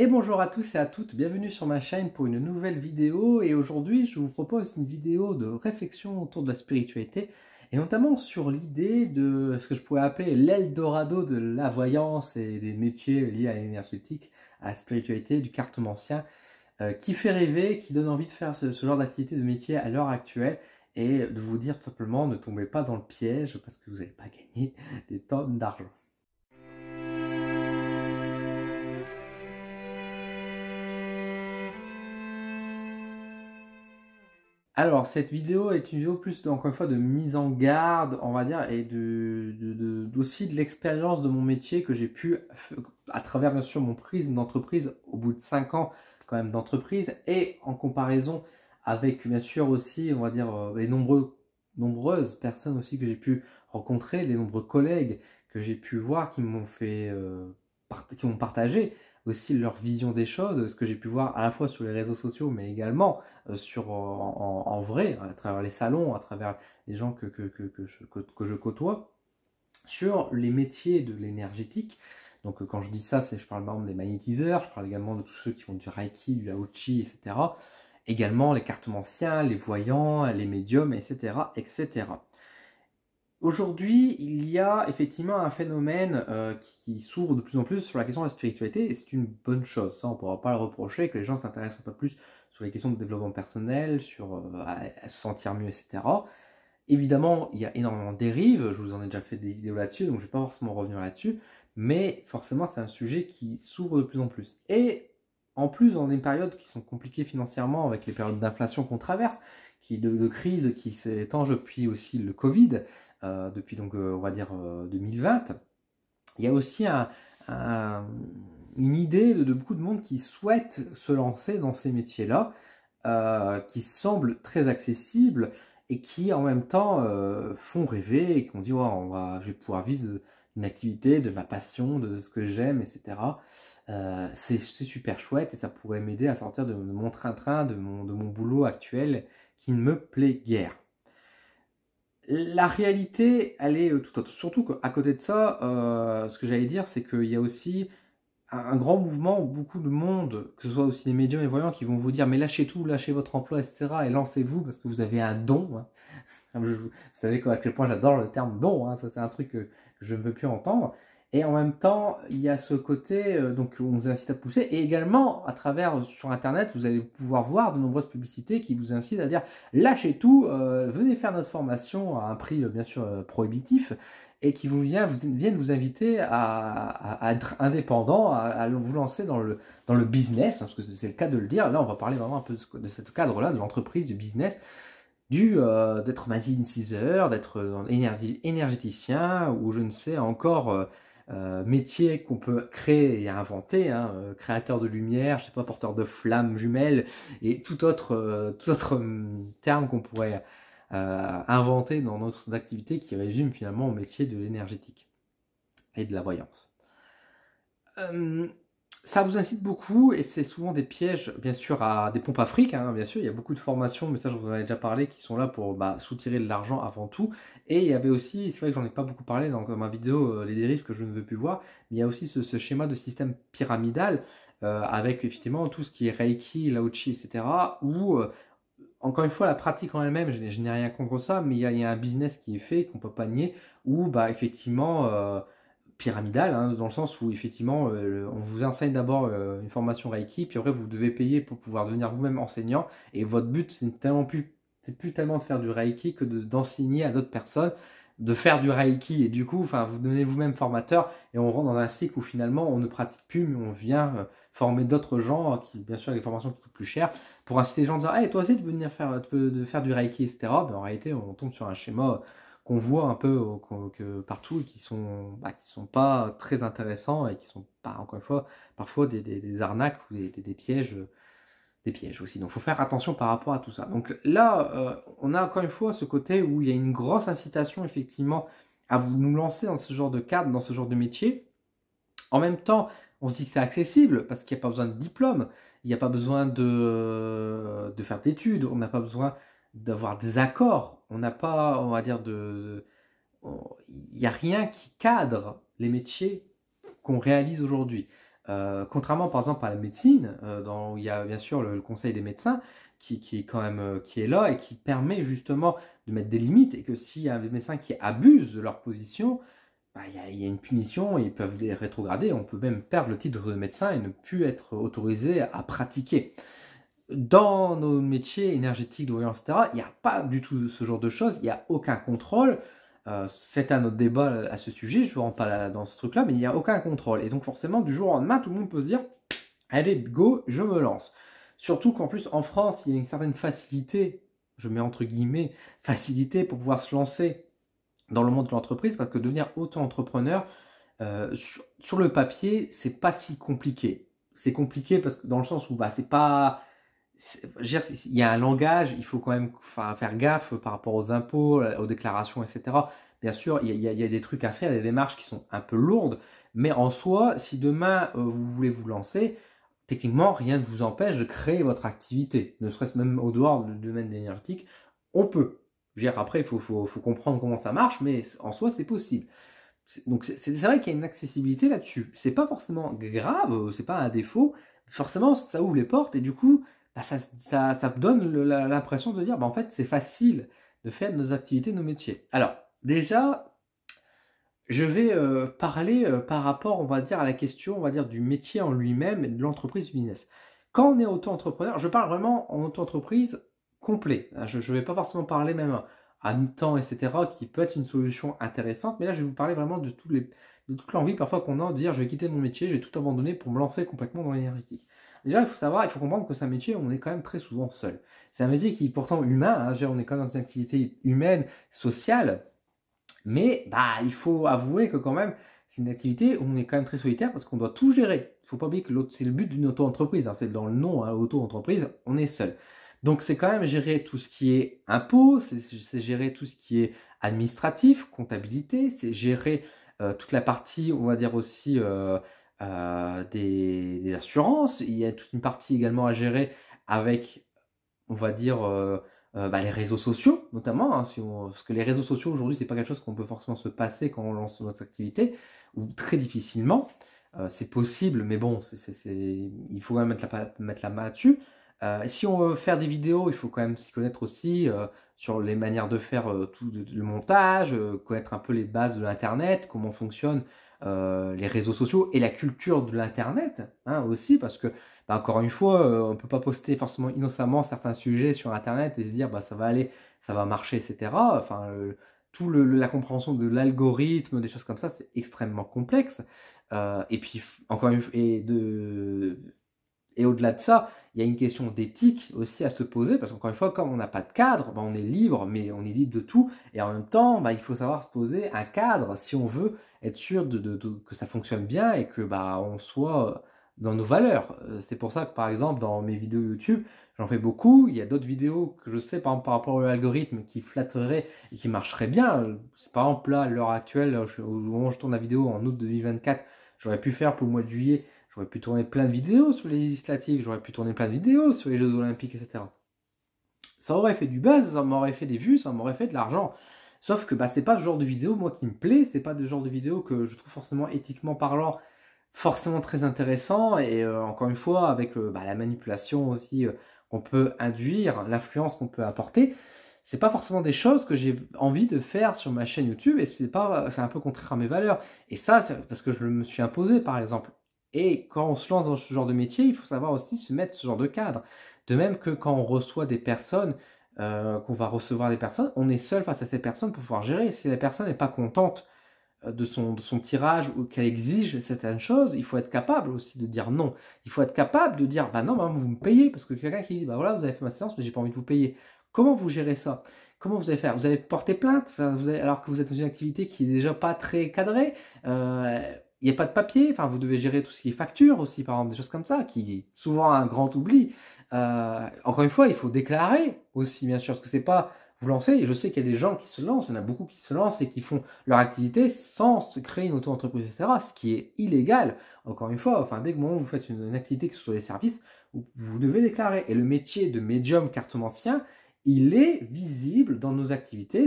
Et bonjour à tous et à toutes, bienvenue sur ma chaîne pour une nouvelle vidéo. Et aujourd'hui je vous propose une vidéo de réflexion autour de la spiritualité et notamment sur l'idée de ce que je pourrais appeler l'Eldorado de la voyance et des métiers liés à l'énergétique, à la spiritualité, du cartomancien, qui fait rêver, qui donne envie de faire ce genre d'activité de métier à l'heure actuelle et de vous dire tout simplement ne tombez pas dans le piège parce que vous n'allez pas gagner des tonnes d'argent. Alors, cette vidéo est une vidéo plus, encore une fois, de mise en garde, on va dire, et aussi de l'expérience de mon métier que j'ai pu, à travers, bien sûr, mon prisme d'entreprise, au bout de 5 ans, quand même, d'entreprise, et en comparaison avec, bien sûr, aussi, on va dire, les nombreuses personnes aussi que j'ai pu rencontrer, les nombreux collègues que j'ai pu voir qui m'ont fait, qui m'ont partagé aussi leur vision des choses, ce que j'ai pu voir à la fois sur les réseaux sociaux, mais également en vrai, à travers les salons, à travers les gens que je côtoie, sur les métiers de l'énergétique. Donc quand je dis ça, je parle par exemple des magnétiseurs, je parle également de tous ceux qui font du Reiki, du Lao Chi, etc. Également les cartomanciens, les voyants, les médiums, etc. etc. Aujourd'hui, il y a effectivement un phénomène qui s'ouvre de plus en plus sur la question de la spiritualité, et c'est une bonne chose. Ça, on ne pourra pas le reprocher, que les gens s'intéressent un peu plus sur les questions de développement personnel, sur à se sentir mieux, etc. Évidemment, il y a énormément de dérives, je vous en ai déjà fait des vidéos là-dessus, donc je ne vais pas forcément revenir là-dessus, mais forcément, c'est un sujet qui s'ouvre de plus en plus. Et en plus, dans des périodes qui sont compliquées financièrement, avec les périodes d'inflation qu'on traverse, de crise qui s'étendent depuis aussi le Covid, depuis donc on va dire 2020, il y a aussi une idée de beaucoup de monde qui souhaite se lancer dans ces métiers-là, qui semblent très accessibles et qui en même temps font rêver et qu'on dit ouais, je vais pouvoir vivre d'une activité, de ma passion, de ce que j'aime, etc. C'est super chouette et ça pourrait m'aider à sortir de mon train-train, de mon boulot actuel qui ne me plaît guère. La réalité, elle est tout autre. Surtout qu'à côté de ça, ce que j'allais dire, c'est qu'il y a aussi un grand mouvement où beaucoup de monde, que ce soit aussi les médiums et les voyants, qui vont vous dire mais lâchez tout, lâchez votre emploi, etc. et lancez-vous parce que vous avez un don. Hein. Vous savez à quel point j'adore le terme don, hein. Ça c'est un truc que je ne veux plus entendre. Et en même temps, il y a ce côté, donc on vous incite à pousser, et également à travers sur internet, vous allez pouvoir voir de nombreuses publicités qui vous incitent à dire lâchez tout, venez faire notre formation à un prix bien sûr prohibitif, et qui viennent vous inviter à être indépendant, à vous lancer dans le business, hein, parce que c'est le cas de le dire. Là, on va parler vraiment un peu de ce cadre-là, de l'entreprise, du business, d'être magnétiseur, d'être énergéticien, ou je ne sais encore métier qu'on peut créer et inventer, hein, créateur de lumière, je sais pas, porteur de flammes jumelles, et tout autre terme qu'on pourrait inventer dans notre activité qui résume finalement au métier de l'énergétique et de la voyance. Ça vous incite beaucoup et c'est souvent des pièges, bien sûr, à des pompes à fric, hein, bien sûr, il y a beaucoup de formations, mais ça je vous en ai déjà parlé, qui sont là pour soutirer de l'argent avant tout. Et il y avait aussi, c'est vrai que j'en ai pas beaucoup parlé dans ma vidéo Les dérives que je ne veux plus voir, mais il y a aussi ce schéma de système pyramidal, avec effectivement tout ce qui est Reiki, Lao Chi, etc., où encore une fois, la pratique en elle-même, je n'ai rien contre ça, mais il y a un business qui est fait, qu'on ne peut pas nier, où effectivement, pyramidal, hein, dans le sens où effectivement, on vous enseigne d'abord une formation Reiki, puis après vous devez payer pour pouvoir devenir vous-même enseignant, et votre but, c'est plus tellement de faire du Reiki que d'enseigner à d'autres personnes, de faire du Reiki, et du coup, enfin, vous devenez vous-même formateur, et on rentre dans un cycle où finalement, on ne pratique plus, mais on vient former d'autres gens, qui, bien sûr, avec des formations qui coûtent plus cher, pour inciter les gens à dire hey, toi aussi tu peux venir faire du Reiki, etc. Ben, en réalité, on tombe sur un schéma qu'on voit un peu partout et qui sont pas très intéressants et qui sont pas, encore une fois, parfois des arnaques ou des pièges. Des pièges aussi. Donc il faut faire attention par rapport à tout ça. Donc là, on a encore une fois ce côté où il y a une grosse incitation effectivement à vous nous lancer dans ce genre de cadre, dans ce genre de métier. En même temps, on se dit que c'est accessible parce qu'il n'y a pas besoin de diplôme, il n'y a pas besoin de faire d'études, on n'a pas besoin d'avoir des accords, on n'a pas, on va dire, il n'y a rien qui cadre les métiers qu'on réalise aujourd'hui. Contrairement par exemple à la médecine, où il y a bien sûr le conseil des médecins qui est quand même qui est là et qui permet justement de mettre des limites, et que s'il y a des médecins qui abusent de leur position, bah, il y a une punition, ils peuvent les rétrograder, on peut même perdre le titre de médecin et ne plus être autorisé à pratiquer. Dans nos métiers énergétiques, de voyants, etc., il n'y a pas du tout ce genre de choses, il n'y a aucun contrôle. C'est un autre débat à ce sujet, je ne rentre pas dans ce truc-là, mais il n'y a aucun contrôle. Et donc forcément, du jour au lendemain, tout le monde peut se dire, allez, go, je me lance. Surtout qu'en plus, en France, il y a une certaine facilité, je mets entre guillemets, facilité pour pouvoir se lancer dans le monde de l'entreprise, parce que devenir auto-entrepreneur, sur le papier, c'est pas si compliqué. C'est compliqué parce que dans le sens où bah, c'est pas... Il y a un langage, il faut quand même faire gaffe par rapport aux impôts, aux déclarations, etc. Bien sûr, il y a des trucs à faire, des démarches qui sont un peu lourdes, mais en soi, si demain vous voulez vous lancer, techniquement, rien ne vous empêche de créer votre activité, ne serait-ce même au dehors du domaine énergétique, on peut. Je veux dire, après, il faut comprendre comment ça marche, mais en soi, c'est possible. Donc c'est vrai qu'il y a une accessibilité là-dessus. C'est pas forcément grave, c'est pas un défaut. Forcément, ça ouvre les portes et du coup, bah, ça donne l'impression de dire, bah, en fait, c'est facile de faire nos activités, nos métiers. Alors, déjà, je vais parler par rapport, on va dire, à la question, on va dire, du métier en lui-même et de l'entreprise du business. Quand on est auto-entrepreneur, je parle vraiment en auto-entreprise complet. Je ne vais pas forcément parler même à mi-temps, etc., qui peut être une solution intéressante, mais là, je vais vous parler vraiment de toute l'envie parfois qu'on a de dire, je vais quitter mon métier, je vais tout abandonner pour me lancer complètement dans l'énergétique. Déjà, il faut comprendre que c'est un métier où on est quand même très souvent seul. C'est un métier qui est pourtant humain, hein, on est quand même dans une activité humaine, sociale, mais bah, il faut avouer que quand même, c'est une activité où on est quand même très solitaire parce qu'on doit tout gérer. Il ne faut pas oublier que c'est le but d'une auto-entreprise, hein, c'est dans le nom, hein, auto-entreprise, on est seul. Donc c'est quand même gérer tout ce qui est impôts, c'est gérer tout ce qui est administratif, comptabilité, c'est gérer toute la partie, on va dire aussi des assurances. Il y a toute une partie également à gérer avec, on va dire, bah, les réseaux sociaux, notamment, hein, parce que les réseaux sociaux aujourd'hui, c'est pas quelque chose qu'on peut forcément se passer quand on lance notre activité, ou très difficilement. C'est possible, mais bon, il faut quand même mettre la main là-dessus. Si on veut faire des vidéos, il faut quand même s'y connaître aussi sur les manières de faire tout le montage, connaître un peu les bases de l'Internet, comment fonctionnent les réseaux sociaux et la culture de l'Internet, hein, aussi, parce que bah, encore une fois, on ne peut pas poster forcément innocemment certains sujets sur Internet et se dire bah, ça va aller, ça va marcher, etc. Enfin, la compréhension de l'algorithme, des choses comme ça, c'est extrêmement complexe. Et puis, encore une fois, et au-delà de ça, il y a une question d'éthique aussi à se poser, parce qu'encore une fois, comme on n'a pas de cadre, bah, on est libre, mais on est libre de tout. Et en même temps, bah, il faut savoir se poser un cadre si on veut être sûr que ça fonctionne bien et que bah, on soit dans nos valeurs. C'est pour ça que par exemple, dans mes vidéos YouTube, j'en fais beaucoup. Il y a d'autres vidéos que je sais, par exemple, par rapport à l'algorithme, qui flatteraient et qui marcheraient bien. Par exemple, là, à l'heure actuelle, au moment où je tourne la vidéo en août 2024, j'aurais pu faire pour le mois de juillet. J'aurais pu tourner plein de vidéos sur les législatives, j'aurais pu tourner plein de vidéos sur les Jeux Olympiques, etc. Ça aurait fait du buzz, ça m'aurait fait des vues, ça m'aurait fait de l'argent. Sauf que bah, c'est pas ce genre de vidéo, moi, qui me plaît, c'est pas le genre de vidéo que je trouve forcément éthiquement parlant forcément très intéressant. Et encore une fois, avec bah, la manipulation aussi qu'on peut induire, l'influence qu'on peut apporter, c'est pas forcément des choses que j'ai envie de faire sur ma chaîne YouTube, et c'est un peu contraire à mes valeurs. Et ça, c'est parce que je me suis imposé, par exemple. Et quand on se lance dans ce genre de métier, il faut savoir aussi se mettre ce genre de cadre. De même que quand on reçoit des personnes, qu'on va recevoir des personnes, on est seul face à ces personnes pour pouvoir gérer. Si la personne n'est pas contente de son tirage ou qu'elle exige certaines choses, il faut être capable aussi de dire non. Il faut être capable de dire bah non, bah, vous me payez, parce que quelqu'un qui dit bah voilà, vous avez fait ma séance, mais j'ai pas envie de vous payer. Comment vous gérez ça? Comment vous allez faire? Vous allez porter plainte, enfin, alors que vous êtes dans une activité qui est déjà pas très cadrée. Il n'y a pas de papier, enfin, vous devez gérer tout ce qui est facture aussi, par exemple, des choses comme ça, qui est souvent un grand oubli. Encore une fois, il faut déclarer aussi, bien sûr, parce que c'est pas vous lancer, et je sais qu'il y a des gens qui se lancent, il y en a beaucoup qui se lancent et qui font leur activité sans se créer une auto-entreprise, etc., ce qui est illégal, encore une fois, enfin, dès que vous faites une activité, que ce soit des services, vous devez déclarer. Et le métier de médium cartomancien, il est visible dans nos activités,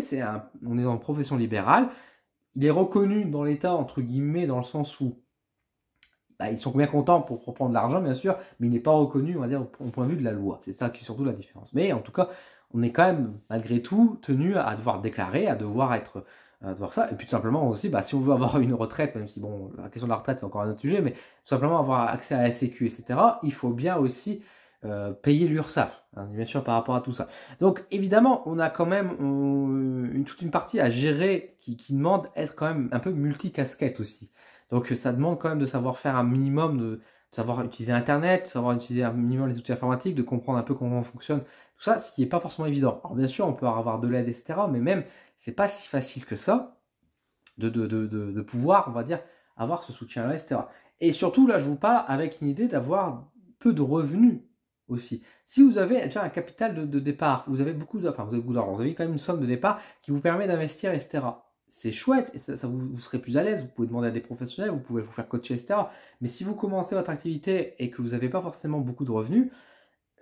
on est dans une profession libérale, il est reconnu dans l'État, entre guillemets, dans le sens où Là, ils sont bien contents pour reprendre de l'argent, bien sûr, mais il n'est pas reconnu, on va dire, au point de vue de la loi. C'est ça qui est surtout la différence. Mais en tout cas, on est quand même, malgré tout, tenu à devoir déclarer, à devoir être, à devoir ça. Et puis tout simplement aussi, bah, si on veut avoir une retraite, même si bon, la question de la retraite c'est encore un autre sujet, mais tout simplement avoir accès à la Sécu, etc., il faut bien aussi payer l'URSSAF, hein, bien sûr, par rapport à tout ça. Donc évidemment, on a quand même toute une partie à gérer qui demande être quand même un peu multicasquette aussi. Donc ça demande quand même de savoir faire un minimum de savoir utiliser Internet, savoir utiliser un minimum les outils informatiques, de comprendre un peu comment on fonctionne, tout ça, ce qui n'est pas forcément évident. Alors bien sûr, on peut avoir de l'aide, etc., mais même, c'est pas si facile que ça de pouvoir, on va dire, avoir ce soutien-là, etc. Et surtout, là, je vous parle avec une idée d'avoir peu de revenus aussi. Si vous avez déjà un capital de départ, vous avez beaucoup d'argent, enfin, vous avez beaucoup d'argent, vous avez quand même une somme de départ qui vous permet d'investir, etc. C'est chouette, et ça vous serez plus à l'aise, vous pouvez demander à des professionnels, vous pouvez vous faire coacher, etc. Mais si vous commencez votre activité et que vous n'avez pas forcément beaucoup de revenus,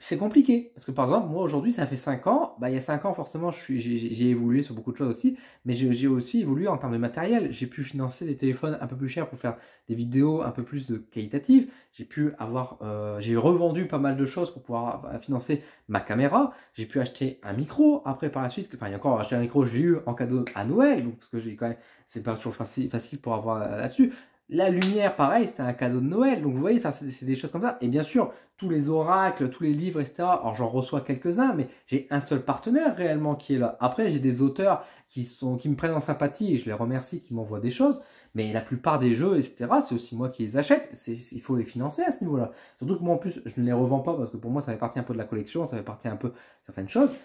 c'est compliqué. Parce que par exemple, moi aujourd'hui, ça fait 5 ans. Bah, il y a 5 ans, forcément, j'ai évolué sur beaucoup de choses aussi. Mais j'ai aussi évolué en termes de matériel. J'ai pu financer des téléphones un peu plus chers pour faire des vidéos un peu plus qualitatives. J'ai pu avoir, j'ai revendu pas mal de choses pour pouvoir financer ma caméra. J'ai pu acheter un micro. Après, par la suite, enfin, il y a encore acheté un micro, je l'ai eu en cadeau à Noël. Donc, parce que j'ai quand même, c'est pas toujours facile pour avoir là-dessus. La lumière, pareil, c'était un cadeau de Noël. Donc, vous voyez, c'est des choses comme ça. Et bien sûr, tous les oracles, tous les livres, etc. Alors j'en reçois quelques-uns, mais j'ai un seul partenaire réellement qui est là. Après, j'ai des auteurs qui me prennent en sympathie et je les remercie, qui m'envoient des choses. Mais la plupart des jeux, etc., c'est aussi moi qui les achète. Il faut les financer à ce niveau-là. Surtout que moi, en plus, je ne les revends pas parce que pour moi, ça fait partie un peu de la collection, ça fait partie un peu de certaines choses.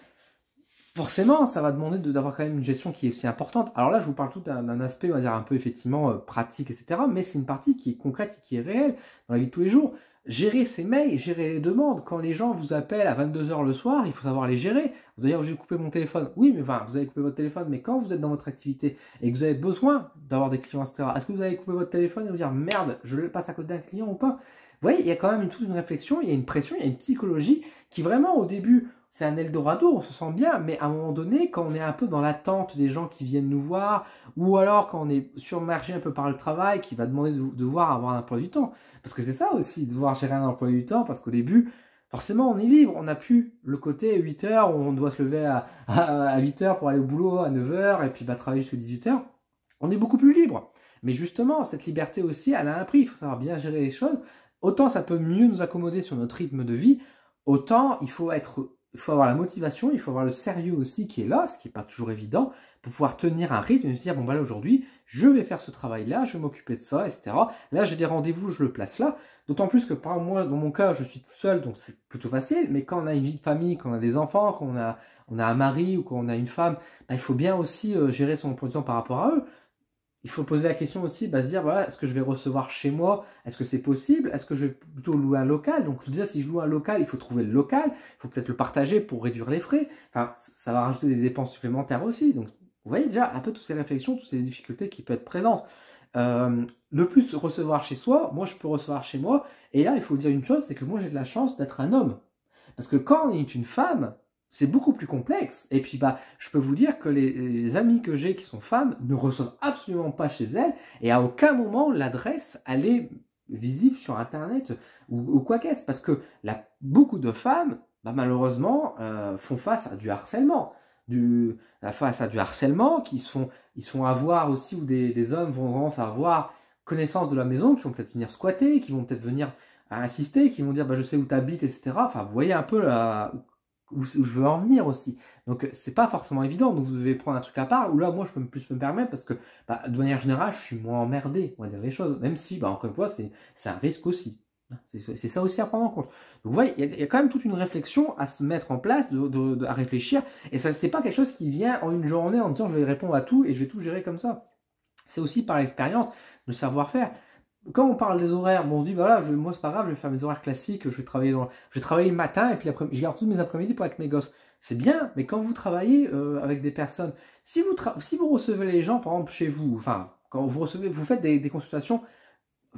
Forcément, ça va demander d'avoir quand même une gestion qui est aussi importante. Alors là, je vous parle tout d'un aspect, on va dire, un peu effectivement pratique, etc. Mais c'est une partie qui est concrète et qui est réelle dans la vie de tous les jours. Gérer ses mails, gérer les demandes. Quand les gens vous appellent à 22 h le soir, il faut savoir les gérer. Vous allez dire, j'ai coupé mon téléphone. Oui, mais enfin, vous avez coupé votre téléphone, mais quand vous êtes dans votre activité et que vous avez besoin d'avoir des clients, etc., est-ce que vous allez couper votre téléphone et vous dire, merde, je le passe à côté d'un client ou pas? Vous voyez, il y a quand même toute une réflexion, il y a une pression, il y a une psychologie qui vraiment, au début, c'est un Eldorado, on se sent bien, mais à un moment donné, quand on est un peu dans l'attente des gens qui viennent nous voir, ou alors quand on est surmergé un peu par le travail, qui va demander de devoir avoir un emploi du temps. Parce que c'est ça aussi, devoir gérer un emploi du temps, parce qu'au début, forcément, on est libre, on n'a plus le côté 8 h où on doit se lever à 8 h pour aller au boulot à 9 h, et puis travailler jusqu'à 18 h. On est beaucoup plus libre. Mais justement, cette liberté aussi, elle a un prix, il faut savoir bien gérer les choses. Autant ça peut mieux nous accommoder sur notre rythme de vie, autant il faut avoir la motivation, il faut avoir le sérieux aussi qui est là, ce qui n'est pas toujours évident, pour pouvoir tenir un rythme et se dire, bon bah là aujourd'hui, je vais faire ce travail-là, je vais m'occuper de ça, etc. Là j'ai des rendez-vous, je le place là. D'autant plus que par moi, dans mon cas, je suis tout seul, donc c'est plutôt facile, mais quand on a une vie de famille, quand on a des enfants, quand on a un mari ou quand on a une femme, bah, il faut bien aussi gérer son emploi du temps par rapport à eux. Il faut poser la question aussi, bah, se dire, voilà, est-ce que je vais recevoir chez moi? Est-ce que c'est possible? Est-ce que je vais plutôt louer un local? Donc, déjà, si je loue un local, il faut trouver le local. Il faut peut-être le partager pour réduire les frais. Enfin, ça va rajouter des dépenses supplémentaires aussi. Donc, vous voyez déjà un peu toutes ces réflexions, toutes ces difficultés qui peuvent être présentes. Le plus recevoir chez soi, moi, je peux recevoir chez moi. Et là, il faut dire une chose, c'est que moi, j'ai de la chance d'être un homme. Parce que quand on est une femme, c'est beaucoup plus complexe. Et puis, bah, je peux vous dire que les amis que j'ai qui sont femmes ne reçoivent absolument pas chez elles. Et à aucun moment, l'adresse, elle est visible sur Internet ou quoi qu'est-ce. Parce que beaucoup de femmes, bah, malheureusement, font face à du harcèlement. Face à du harcèlement, ils sont à voir aussi, où des hommes vont vraiment avoir connaissance de la maison, qui vont peut-être venir squatter, qui vont peut-être venir insister, qui vont dire bah, je sais où tu habites, etc. Enfin, vous voyez un peu où je veux en venir aussi. Donc, c'est pas forcément évident. Donc, vous devez prendre un truc à part, où là, moi, je peux plus me permettre parce que, bah, de manière générale, je suis moins emmerdé, on va dire les choses. Même si, bah, encore une fois, c'est un risque aussi. C'est ça aussi à prendre en compte. Donc, vous voyez, il y a quand même toute une réflexion à se mettre en place, à réfléchir. Et ça, c'est pas quelque chose qui vient en une journée en disant je vais répondre à tout et je vais tout gérer comme ça. C'est aussi par l'expérience, le savoir-faire. Quand on parle des horaires, bon, on se dit, voilà, moi c'est pas grave, je vais faire mes horaires classiques, je vais travailler le matin et puis je garde tous mes après-midi pour avec mes gosses. C'est bien, mais quand vous travaillez avec des personnes, si vous recevez les gens, par exemple, chez vous, enfin, quand vous faites des consultations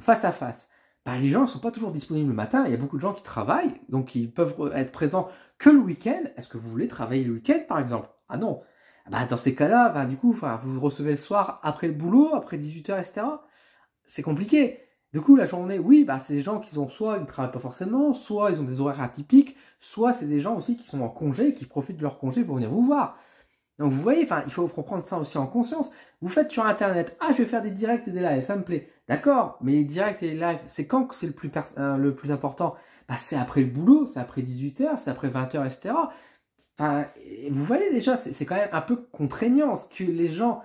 face à face, bah, les gens ne sont pas toujours disponibles le matin, il y a beaucoup de gens qui travaillent, donc ils peuvent être présents que le week-end. Est-ce que vous voulez travailler le week-end, par exemple? Ah non. Bah, dans ces cas-là, bah, du coup, vous recevez le soir après le boulot, après 18 h, etc. C'est compliqué. Du coup, la journée, oui, bah, c'est des gens qui ont soit ils ne travaillent pas forcément, soit ils ont des horaires atypiques, soit c'est des gens aussi qui sont en congé et qui profitent de leur congé pour venir vous voir. Donc vous voyez, enfin, il faut prendre ça aussi en conscience. Vous faites sur Internet, ah, je vais faire des directs et des lives, ça me plaît. D'accord, mais les directs et les lives, c'est quand que c'est le plus important? Bah, c'est après le boulot, c'est après 18h, c'est après 20h, etc. Enfin, et vous voyez déjà, c'est quand même un peu contraignant, ce que les gens,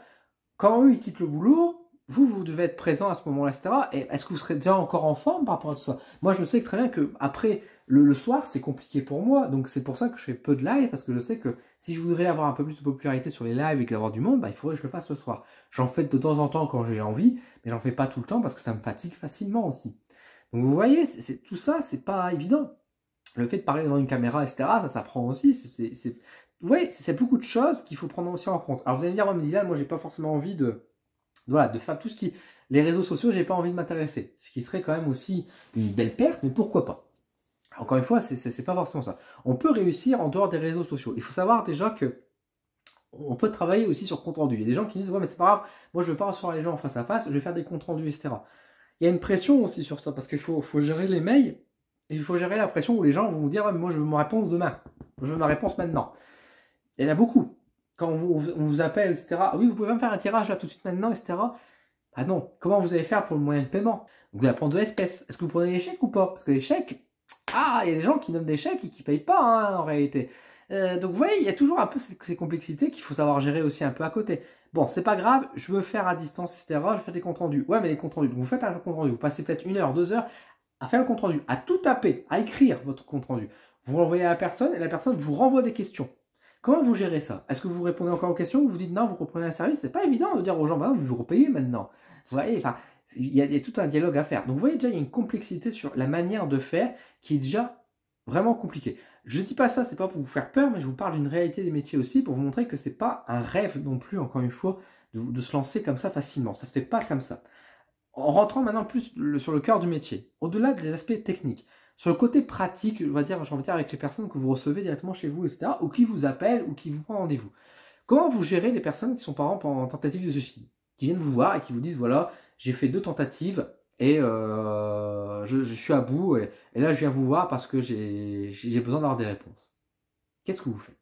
quand eux, ils quittent le boulot, vous devez être présent à ce moment-là, etc. Et est-ce que vous serez déjà encore en forme par rapport à tout ça? Moi, je sais que très bien que après le soir, c'est compliqué pour moi. Donc, c'est pour ça que je fais peu de live, parce que je sais que si je voudrais avoir un peu plus de popularité sur les lives et avoir du monde, bah, il faudrait que je le fasse le soir. J'en fais de temps en temps quand j'ai envie, mais j'en fais pas tout le temps parce que ça me fatigue facilement aussi. Donc, vous voyez, tout ça, c'est pas évident. Le fait de parler devant une caméra, etc., ça s'apprend aussi. Vous voyez, c'est beaucoup de choses qu'il faut prendre aussi en compte. Alors, vous allez me dire, ouais, mais Dylan, moi, j'ai pas forcément envie voilà, de faire tout ce qui... Les réseaux sociaux, j'ai pas envie de m'intéresser. Ce qui serait quand même aussi une belle perte, mais pourquoi pas? Encore une fois, c'est pas forcément ça. On peut réussir en dehors des réseaux sociaux. Il faut savoir déjà que on peut travailler aussi sur compte rendu. Il y a des gens qui disent, ouais, mais c'est pas grave, moi je veux pas recevoir les gens en face à face, je vais faire des comptes rendus, etc. Il y a une pression aussi sur ça, parce qu'il faut gérer les mails, et il faut gérer la pression où les gens vont vous dire, ouais, mais moi je veux ma réponse demain, je veux ma réponse maintenant. Il y en a beaucoup. Quand on vous appelle, etc., oui, vous pouvez pas me faire un tirage là tout de suite maintenant, etc. Ah non, comment vous allez faire pour le moyen de paiement? Vous allez prendre de l'espèce. Est-ce que vous prenez les chèques ou pas? Parce que les chèques, ah, il y a des gens qui donnent des chèques et qui ne payent pas hein, en réalité. Donc vous voyez, il y a toujours un peu ces complexités qu'il faut savoir gérer aussi un peu à côté. Bon, c'est pas grave, je veux faire à distance, etc. Je fais des comptes rendus. Ouais, mais les comptes rendus, donc vous faites un compte rendu, vous passez peut-être 1 heure, 2 heures à faire le compte rendu, à tout taper, à écrire votre compte rendu. Vous l'envoyez à la personne et la personne vous renvoie des questions. Comment vous gérez ça? Est-ce que vous répondez encore aux questions ou vous dites non, vous reprenez un service? C'est pas évident de dire aux gens, bah, vous repayez maintenant. Vous voyez, enfin, il y a tout un dialogue à faire. Donc vous voyez déjà, il y a une complexité sur la manière de faire qui est déjà vraiment compliquée. Je ne dis pas ça, c'est pas pour vous faire peur, mais je vous parle d'une réalité des métiers aussi pour vous montrer que c'est pas un rêve non plus, encore une fois, de se lancer comme ça facilement. Ça se fait pas comme ça. En rentrant maintenant plus sur le cœur du métier, au-delà des aspects techniques, sur le côté pratique, on va dire, j'ai envie de dire avec les personnes que vous recevez directement chez vous, etc., ou qui vous appellent ou qui vous prennent rendez-vous. Comment vous gérez les personnes qui sont par exemple en tentative de suicide, qui viennent vous voir et qui vous disent voilà, j'ai fait 2 tentatives et je suis à bout et là je viens vous voir parce que j'ai besoin d'avoir des réponses. Qu'est-ce que vous faites?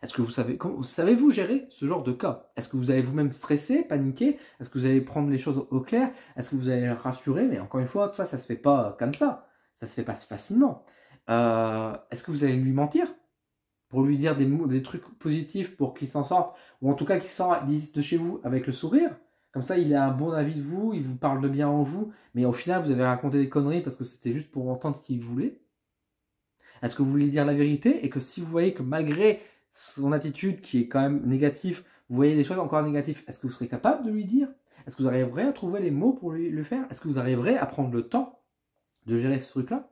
Est-ce que savez-vous gérer ce genre de cas? Est-ce que vous allez vous-même stresser, paniquer? Est-ce que vous allez prendre les choses au clair? Est-ce que vous allez rassurer? Mais encore une fois, tout ça, ça se fait pas comme ça. Ça se fait pas facilement. Est-ce que vous allez lui mentir? Pour lui dire des trucs positifs pour qu'il s'en sorte? Ou en tout cas qu'il sorte de chez vous avec le sourire? Comme ça, il a un bon avis de vous, il vous parle de bien en vous, mais au final, vous avez raconté des conneries parce que c'était juste pour entendre ce qu'il voulait. Est-ce que vous voulez dire la vérité et que si vous voyez que malgré son attitude qui est quand même négative, vous voyez des choses encore négatives, est-ce que vous serez capable de lui dire? Est-ce que vous arriverez à trouver les mots pour lui le faire? Est-ce que vous arriverez à prendre le temps de gérer ce truc-là?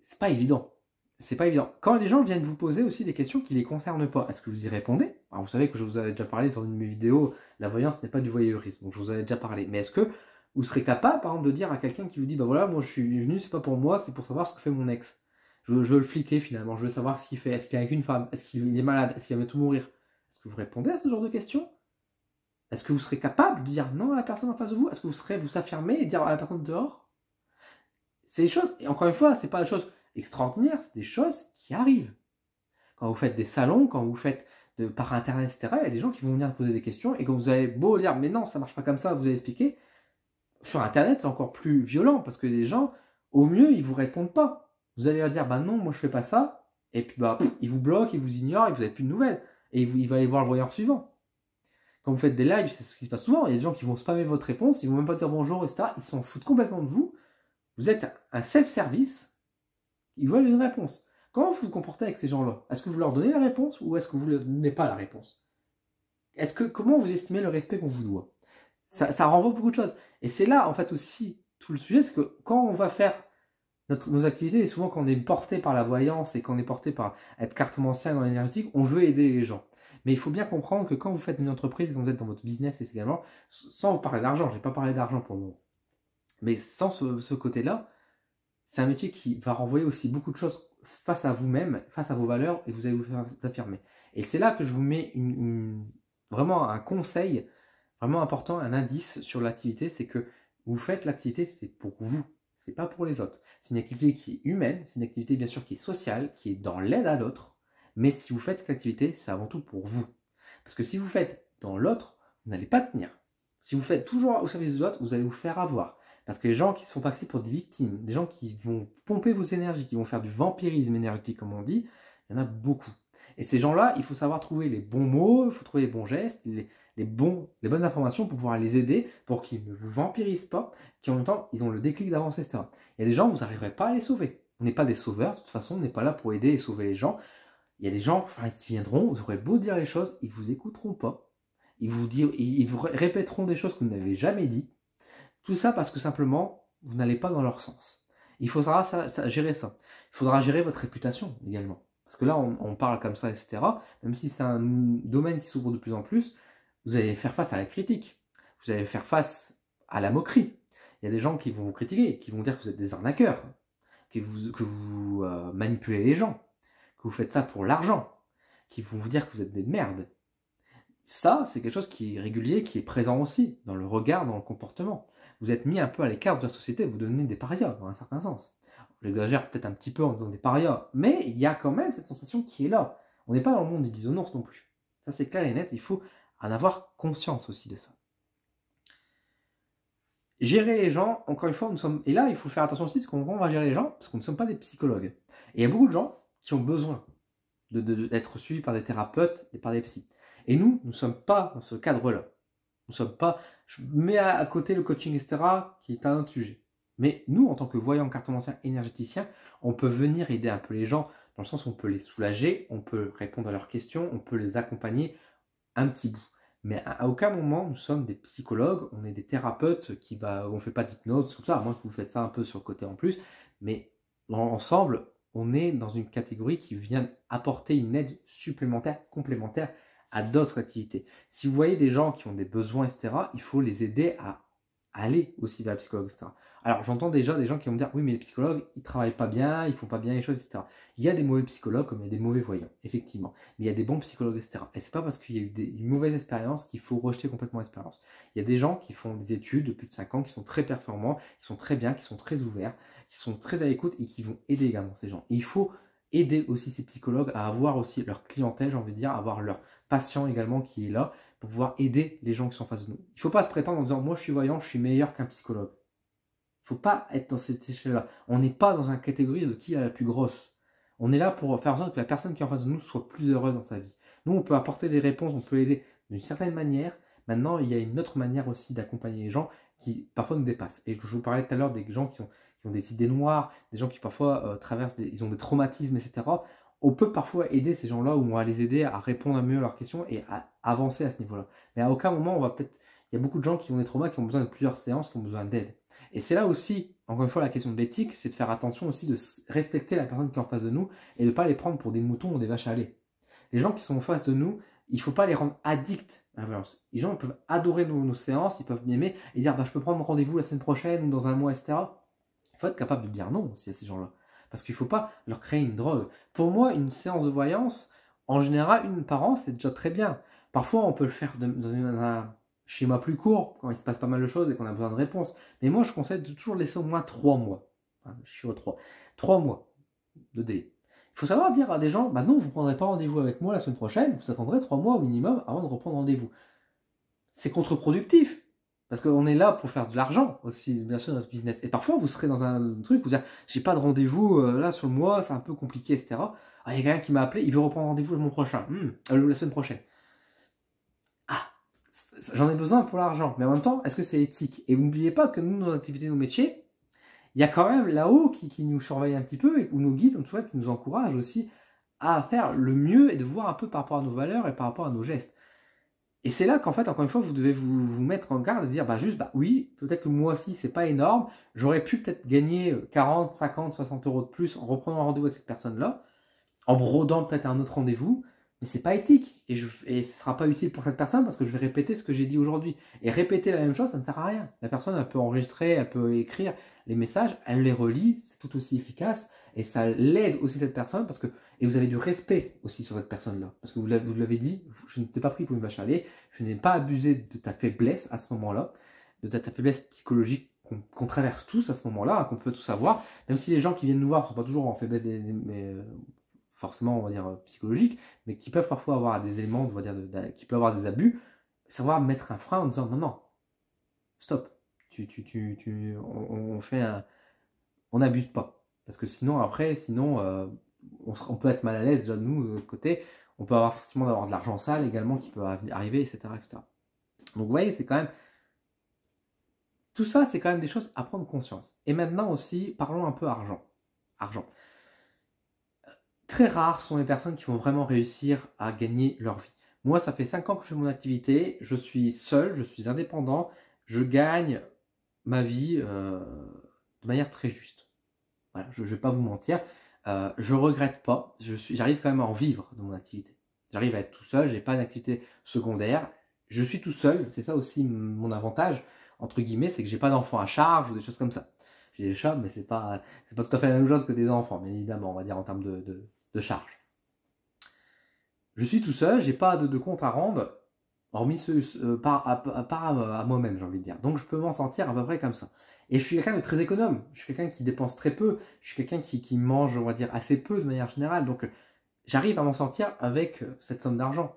C'est pas évident. C'est pas évident. Quand les gens viennent vous poser aussi des questions qui ne les concernent pas, est-ce que vous y répondez? Alors vous savez que je vous avais déjà parlé dans une de mes vidéos, la voyance n'est pas du voyeurisme, donc je vous avais déjà parlé. Mais est-ce que vous serez capable, par exemple, de dire à quelqu'un qui vous dit, bah voilà, moi je suis venu, c'est pas pour moi, c'est pour savoir ce que fait mon ex. Je veux le fliquer finalement, je veux savoir ce qu'il fait, est-ce qu'il est avec une femme, est-ce qu'il est malade, est-ce qu'il va tout mourir? Est-ce que vous répondez à ce genre de questions? Est-ce que vous serez capable de dire non à la personne en face de vous? Est-ce que vous serez vous affirmer et dire à la personne dehors? C'est des choses, et encore une fois, c'est pas des choses extraordinaires, c'est des choses qui arrivent. Quand vous faites des salons, quand vous faites par internet, etc., il y a des gens qui vont venir poser des questions et quand vous avez beau dire mais non, ça marche pas comme ça, vous allez expliquer. Sur internet, c'est encore plus violent parce que les gens, au mieux, ils vous répondent pas. Vous allez leur dire bah non, moi je fais pas ça, et puis bah ils vous bloquent, ils vous ignorent et vous n'avez plus de nouvelles. Et il va aller voir le voyeur suivant. Quand vous faites des lives, c'est ce qui se passe souvent. Il y a des gens qui vont spammer votre réponse, ils vont même pas dire bonjour, etc. Ils s'en foutent complètement de vous. Vous êtes un self-service, ils veulent une réponse. Comment vous vous comportez avec ces gens-là? Est-ce que vous leur donnez la réponse ou est-ce que vous ne leur donnez pas la réponse? Comment vous estimez le respect qu'on vous doit? Ça renvoie beaucoup de choses. Et c'est là, en fait, aussi, tout le sujet, c'est que quand on va faire nos activités, et souvent quand on est porté par la voyance et qu'on est porté par être cartomancien dans l'énergétique, on veut aider les gens. Mais il faut bien comprendre que quand vous faites une entreprise, quand vous êtes dans votre business également, sans vous parler d'argent, je n'ai pas parlé d'argent pour le moment, mais sans ce côté-là, c'est un métier qui va renvoyer aussi beaucoup de choses face à vous-même, face à vos valeurs, et vous allez vous faire affirmer. Et c'est là que je vous mets vraiment un conseil vraiment important, un indice sur l'activité, c'est que vous faites l'activité, c'est pour vous, c'est pas pour les autres. C'est une activité qui est humaine, c'est une activité bien sûr qui est sociale, qui est dans l'aide à l'autre, mais si vous faites cette activité, c'est avant tout pour vous. Parce que si vous faites dans l'autre, vous n'allez pas tenir. Si vous faites toujours au service de l'autre, vous allez vous faire avoir. Parce que les gens qui se font passer pour des victimes, des gens qui vont pomper vos énergies, qui vont faire du vampirisme énergétique, comme on dit, il y en a beaucoup. Et ces gens-là, il faut savoir trouver les bons mots, il faut trouver les bons gestes, les bonnes informations pour pouvoir les aider, pour qu'ils ne vous vampirisent pas, qu'en même temps, ils ont le déclic d'avancer, etc. Il y a des gens, vous n'arriverez pas à les sauver. On n'est pas des sauveurs, de toute façon, on n'est pas là pour aider et sauver les gens. Il y a des gens qui viendront, vous aurez beau dire les choses, ils ne vous écouteront pas. Ils vous répéteront des choses que vous n'avez jamais dites. Tout ça parce que simplement, vous n'allez pas dans leur sens. Il faudra gérer ça. Il faudra gérer votre réputation également. Parce que là, on parle comme ça, etc. Même si c'est un domaine qui s'ouvre de plus en plus, vous allez faire face à la critique. Vous allez faire face à la moquerie. Il y a des gens qui vont vous critiquer, qui vont dire que vous êtes des arnaqueurs, que vous manipulez les gens, que vous faites ça pour l'argent, qui vont vous dire que vous êtes des merdes. Ça, c'est quelque chose qui est régulier, qui est présent aussi dans le regard, dans le comportement. Vous êtes mis un peu à l'écart de la société, vous devenez des parias, dans un certain sens. J'exagère peut-être un petit peu en disant des parias, mais il y a quand même cette sensation qui est là. On n'est pas dans le monde des bisounours non plus. Ça, c'est clair et net, il faut en avoir conscience aussi de ça. Gérer les gens, encore une fois, nous sommes... Et là, il faut faire attention aussi, parce qu'on va gérer les gens, parce qu'on ne sommes pas des psychologues. Et il y a beaucoup de gens qui ont besoin d'être suivis par des thérapeutes et par des psys. Et nous ne sommes pas dans ce cadre-là. Nous sommes pas... Je mets à côté le coaching, etc., qui est un autre sujet. Mais nous, en tant que voyants, cartomanciens, énergéticiens, on peut venir aider un peu les gens, dans le sens où on peut les soulager, on peut répondre à leurs questions, on peut les accompagner un petit bout. Mais à aucun moment, nous sommes des psychologues, on est des thérapeutes on ne fait pas d'hypnose, tout ça, à moins que vous faites ça un peu sur le côté en plus. Mais ensemble, on est dans une catégorie qui vient apporter une aide supplémentaire, complémentaire à d'autres activités. Si vous voyez des gens qui ont des besoins, etc., il faut les aider à aller aussi vers le psychologue, etc. Alors j'entends déjà des gens qui vont me dire oui mais les psychologues ils travaillent pas bien, ils font pas bien les choses, etc. Il y a des mauvais psychologues comme il y a des mauvais voyants, effectivement. Mais il y a des bons psychologues, etc. Et c'est pas parce qu'il y a eu une mauvaise expérience qu'il faut rejeter complètement l'expérience. Il y a des gens qui font des études de plus de 5 ans, qui sont très performants, qui sont très bien, qui sont très ouverts, qui sont très à l'écoute et qui vont aider également ces gens. Et il faut aider aussi ces psychologues à avoir aussi leur clientèle, j'ai envie de dire, à avoir leur patient également qui est là pour pouvoir aider les gens qui sont en face de nous. Il ne faut pas se prétendre en disant moi je suis voyant, je suis meilleur qu'un psychologue. Il ne faut pas être dans cette échelle-là. On n'est pas dans une catégorie de qui est la plus grosse. On est là pour faire en sorte que la personne qui est en face de nous soit plus heureuse dans sa vie. Nous, on peut apporter des réponses, on peut aider d'une certaine manière. Maintenant, il y a une autre manière aussi d'accompagner les gens qui parfois nous dépassent. Et je vous parlais tout à l'heure des gens qui ont des idées noires, des gens qui parfois ils ont des traumatismes, etc. On peut parfois aider ces gens-là, ou on va les aider à répondre mieux à leurs questions et à avancer à ce niveau-là. Mais à aucun moment, il y a beaucoup de gens qui ont des traumas, qui ont besoin de plusieurs séances, qui ont besoin d'aide. Et c'est là aussi, encore une fois, la question de l'éthique, c'est de faire attention aussi de respecter la personne qui est en face de nous et de ne pas les prendre pour des moutons ou des vaches à lait. Les gens qui sont en face de nous, il ne faut pas les rendre addicts à la violence. Les gens peuvent adorer nos séances, ils peuvent m'aimer et dire je peux prendre rendez-vous la semaine prochaine ou dans un mois, etc. Il faut être capable de dire non aussi à ces gens-là. Parce qu'il ne faut pas leur créer une drogue. Pour moi, une séance de voyance, en général, une par an, c'est déjà très bien. Parfois, on peut le faire dans un schéma plus court, quand il se passe pas mal de choses et qu'on a besoin de réponses. Mais moi, je conseille de toujours laisser au moins 3 mois. Enfin, le chiffre 3. 3 mois de délai. Il faut savoir dire à des gens, non, vous ne prendrez pas rendez-vous avec moi la semaine prochaine, vous attendrez 3 mois au minimum avant de reprendre rendez-vous. C'est contre-productif. Parce qu'on est là pour faire de l'argent aussi, bien sûr, dans ce business. Et parfois, vous serez dans un truc, vous dire, j'ai pas de rendez-vous là sur le mois, c'est un peu compliqué, etc. Ah, il y a quelqu'un qui m'a appelé, il veut reprendre rendez-vous le mois prochain, la semaine prochaine. Ah, j'en ai besoin pour l'argent. Mais en même temps, est-ce que c'est éthique? Et vous n'oubliez pas que nous, nos activités, nos métiers, il y a quand même là-haut qui nous surveille un petit peu, ou nous guide, en tout cas, qui nous encourage aussi à faire le mieux et de voir un peu par rapport à nos valeurs et par rapport à nos gestes. Et c'est là qu'en fait, encore une fois, vous devez vous mettre en garde et se dire, oui, peut-être que moi aussi, c'est pas énorme, j'aurais pu peut-être gagner 40, 50, 60 euros de plus en reprenant un rendez-vous avec cette personne-là, en brodant peut-être un autre rendez-vous, mais c'est pas éthique. Et ce sera pas utile pour cette personne parce que je vais répéter ce que j'ai dit aujourd'hui. Et répéter la même chose, ça ne sert à rien. La personne, elle peut enregistrer, elle peut écrire les messages, elle les relit, c'est tout aussi efficace, et ça l'aide aussi cette personne parce que et vous avez du respect aussi sur cette personne-là. Parce que vous l'avez dit, je ne t'ai pas pris pour une vache à lait, je n'ai pas abusé de ta faiblesse à ce moment-là, de ta faiblesse psychologique qu'on traverse tous à ce moment-là, hein, qu'on peut tous avoir, même si les gens qui viennent nous voir ne sont pas toujours en faiblesse, forcément, on va dire, psychologique, mais qui peuvent parfois avoir des éléments, on va dire, qui peuvent avoir des abus, savoir mettre un frein en disant non, non, stop, on fait on n'abuse pas. Parce que sinon, après, on peut être mal à l'aise déjà de nous, de notre côté, on peut avoir le sentiment d'avoir de l'argent sale également qui peut arriver, etc., etc. Donc vous voyez, c'est quand même... Tout ça, c'est quand même des choses à prendre conscience. Et maintenant aussi, parlons un peu argent. Argent. Très rares sont les personnes qui vont vraiment réussir à gagner leur vie. Moi, ça fait 5 ans que je fais mon activité, je suis seul, je suis indépendant, je gagne ma vie de manière très juste. Voilà, je ne vais pas vous mentir, je ne regrette pas, j'arrive quand même à en vivre de mon activité. J'arrive à être tout seul, je n'ai pas d'activité secondaire, je suis tout seul, c'est ça aussi mon avantage, entre guillemets, c'est que j'ai pas d'enfants à charge ou des choses comme ça. J'ai des chats, mais c'est pas tout à fait la même chose que des enfants, bien évidemment, on va dire en termes de charge. Je suis tout seul, j'ai pas de compte à rendre, hormis à moi-même, j'ai envie de dire. Donc je peux m'en sortir à peu près comme ça. Et je suis quelqu'un de très économe, je suis quelqu'un qui dépense très peu, je suis quelqu'un qui mange, on va dire, assez peu de manière générale. Donc j'arrive à m'en sortir avec cette somme d'argent.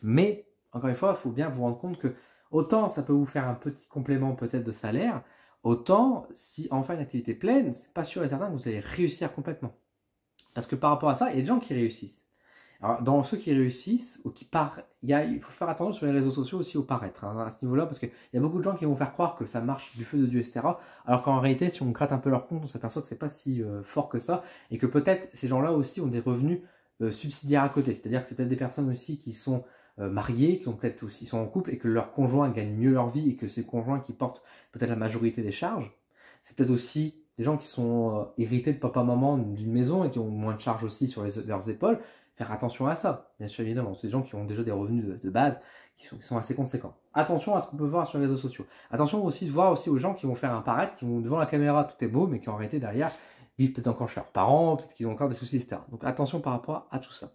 Mais, encore une fois, il faut bien vous rendre compte que autant ça peut vous faire un petit complément peut-être de salaire, autant si on fait une activité pleine, c'est pas sûr et certain que vous allez réussir complètement. Parce que par rapport à ça, il y a des gens qui réussissent. Alors, dans ceux qui réussissent, ou qui partent, il faut faire attention sur les réseaux sociaux aussi au paraître, hein, à ce niveau-là, parce qu'il y a beaucoup de gens qui vont faire croire que ça marche du feu de Dieu, etc. Alors qu'en réalité, si on gratte un peu leur compte, on s'aperçoit que c'est pas si fort que ça, et que peut-être ces gens-là aussi ont des revenus subsidiaires à côté. C'est-à-dire que c'est peut-être des personnes aussi qui sont mariées, qui sont peut-être aussi sont en couple, et que leurs conjoints gagnent mieux leur vie, et que c'est le conjoint qui porte peut-être la majorité des charges. C'est peut-être aussi des gens qui sont hérités de papa-maman d'une maison et qui ont moins de charges aussi sur leurs épaules. Faire attention à ça, bien sûr, évidemment. C'est des gens qui ont déjà des revenus de base qui sont assez conséquents. Attention à ce qu'on peut voir sur les réseaux sociaux. Attention aussi de voir aussi aux gens qui vont faire un paraître, qui vont devant la caméra, tout est beau, mais qui en réalité derrière vivent peut-être encore chez leurs parents, peut-être qu'ils ont encore des soucis, etc. Donc attention par rapport à tout ça.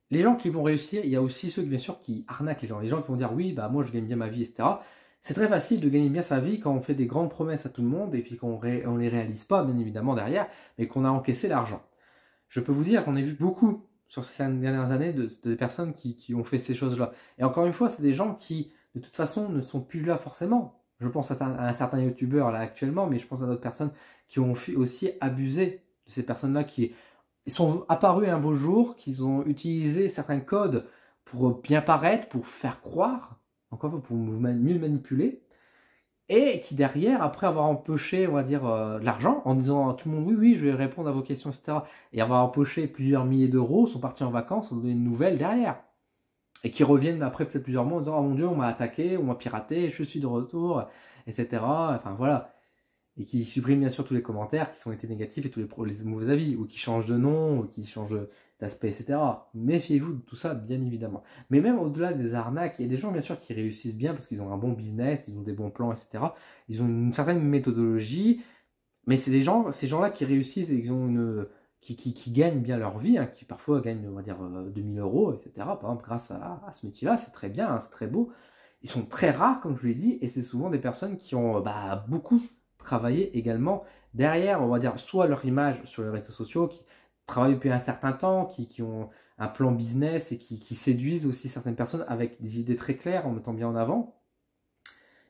Les gens qui vont réussir, il y a aussi ceux, bien sûr, qui arnaquent les gens. Les gens qui vont dire oui, bah moi je gagne bien ma vie, etc. C'est très facile de gagner bien sa vie quand on fait des grandes promesses à tout le monde et puis qu'on ne les réalise pas, bien évidemment, derrière, mais qu'on a encaissé l'argent. Je peux vous dire qu'on a vu beaucoup sur ces dernières années de personnes qui ont fait ces choses-là. Et encore une fois, c'est des gens qui, de toute façon, ne sont plus là forcément. Je pense à un certain youtubeur là actuellement, mais je pense à d'autres personnes qui ont aussi abusé de ces personnes-là qui sont apparues un beau jour, qui ont utilisé certains codes pour bien paraître, pour faire croire, encore une fois, pour mieux manipuler, et qui derrière, après avoir empoché, on va dire, de l'argent, en disant à tout le monde, oui, oui, je vais répondre à vos questions, etc., et avoir empoché plusieurs milliers d'euros, sont partis en vacances, ont donné une nouvelle derrière. Et qui reviennent après peut-être plusieurs mois en disant, oh mon Dieu, on m'a attaqué, on m'a piraté, je suis de retour, etc. Enfin voilà. Et qui suppriment bien sûr tous les commentaires qui ont été négatifs et tous les mauvais avis, ou qui changent de nom, ou qui changent d'aspect, etc. Méfiez-vous de tout ça, bien évidemment. Mais même au-delà des arnaques, il y a des gens, bien sûr, qui réussissent bien parce qu'ils ont un bon business, ils ont des bons plans, etc. Ils ont une certaine méthodologie, mais c'est ces gens-là qui réussissent et qui gagnent bien leur vie, hein, qui parfois gagnent, on va dire, 2000 euros, etc. Par exemple, grâce à ce métier-là, c'est très bien, hein, c'est très beau. Ils sont très rares, comme je vous l'ai dit, et c'est souvent des personnes qui ont beaucoup travaillé également derrière, on va dire, soit leur image sur les réseaux sociaux, qui travaillent depuis un certain temps, qui ont un plan business et qui séduisent aussi certaines personnes avec des idées très claires en mettant bien en avant.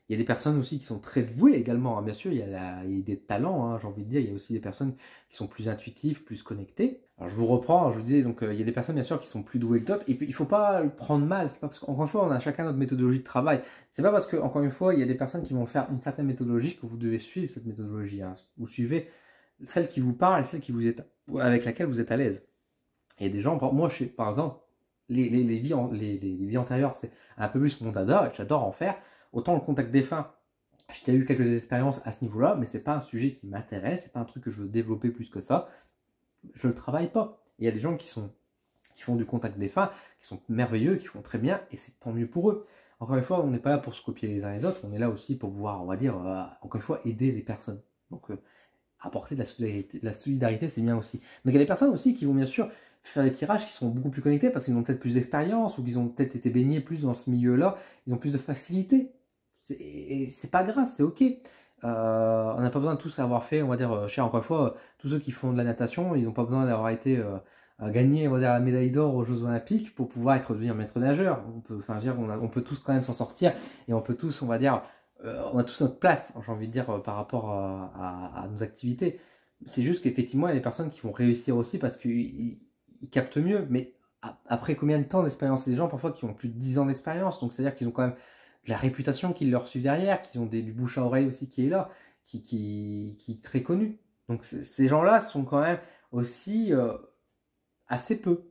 Il y a des personnes aussi qui sont très douées également, hein. Bien sûr, il y a des talents, hein, j'ai envie de dire. Il y a aussi des personnes qui sont plus intuitives, plus connectées. Alors je vous reprends, je vous disais, donc il y a des personnes bien sûr qui sont plus douées que d'autres. Et puis il ne faut pas le prendre mal, c'est pas parce qu'encore une fois, on a chacun notre méthodologie de travail. C'est pas parce que, encore une fois, il y a des personnes qui vont faire une certaine méthodologie que vous devez suivre cette méthodologie, hein. Vous suivez celle qui vous parle et celle avec laquelle vous êtes à l'aise. Et des gens, moi, par exemple, les vies antérieures, c'est un peu plus mon dada, j'adore en faire. Autant le contact défunt, j'ai eu quelques expériences à ce niveau-là, mais c'est pas un sujet qui m'intéresse, c'est pas un truc que je veux développer plus que ça. Je le travaille pas. Il y a des gens qui font du contact défunt, qui sont merveilleux, qui font très bien, et c'est tant mieux pour eux. Encore une fois, on n'est pas là pour se copier les uns les autres, on est là aussi pour pouvoir, on va dire, encore une fois, aider les personnes. Donc, apporter de la solidarité, c'est bien aussi. Donc, il y a des personnes aussi qui vont bien sûr faire des tirages qui sont beaucoup plus connectés parce qu'ils ont peut-être plus d'expérience ou qu'ils ont peut-être été baignés plus dans ce milieu-là, ils ont plus de facilité. Et c'est pas grave, c'est ok. On n'a pas besoin de tous avoir fait, on va dire, cher encore une fois, tous ceux qui font de la natation, ils n'ont pas besoin d'avoir été gagner, on va dire, la médaille d'or aux Jeux Olympiques pour pouvoir devenir maître nageur. On peut, enfin, dire, on peut tous quand même s'en sortir et on peut tous, on va dire, on a tous notre place, j'ai envie de dire, par rapport à nos activités. C'est juste qu'effectivement, il y a des personnes qui vont réussir aussi parce qu'ils captent mieux. Mais après combien de temps d'expérience? Des gens parfois qui ont plus de 10 ans d'expérience, donc c'est-à-dire qu'ils ont quand même de la réputation qui leur suit derrière, qui ont du bouche à oreille aussi qui est là, qui est très connu. Donc ces gens-là sont quand même aussi assez peu.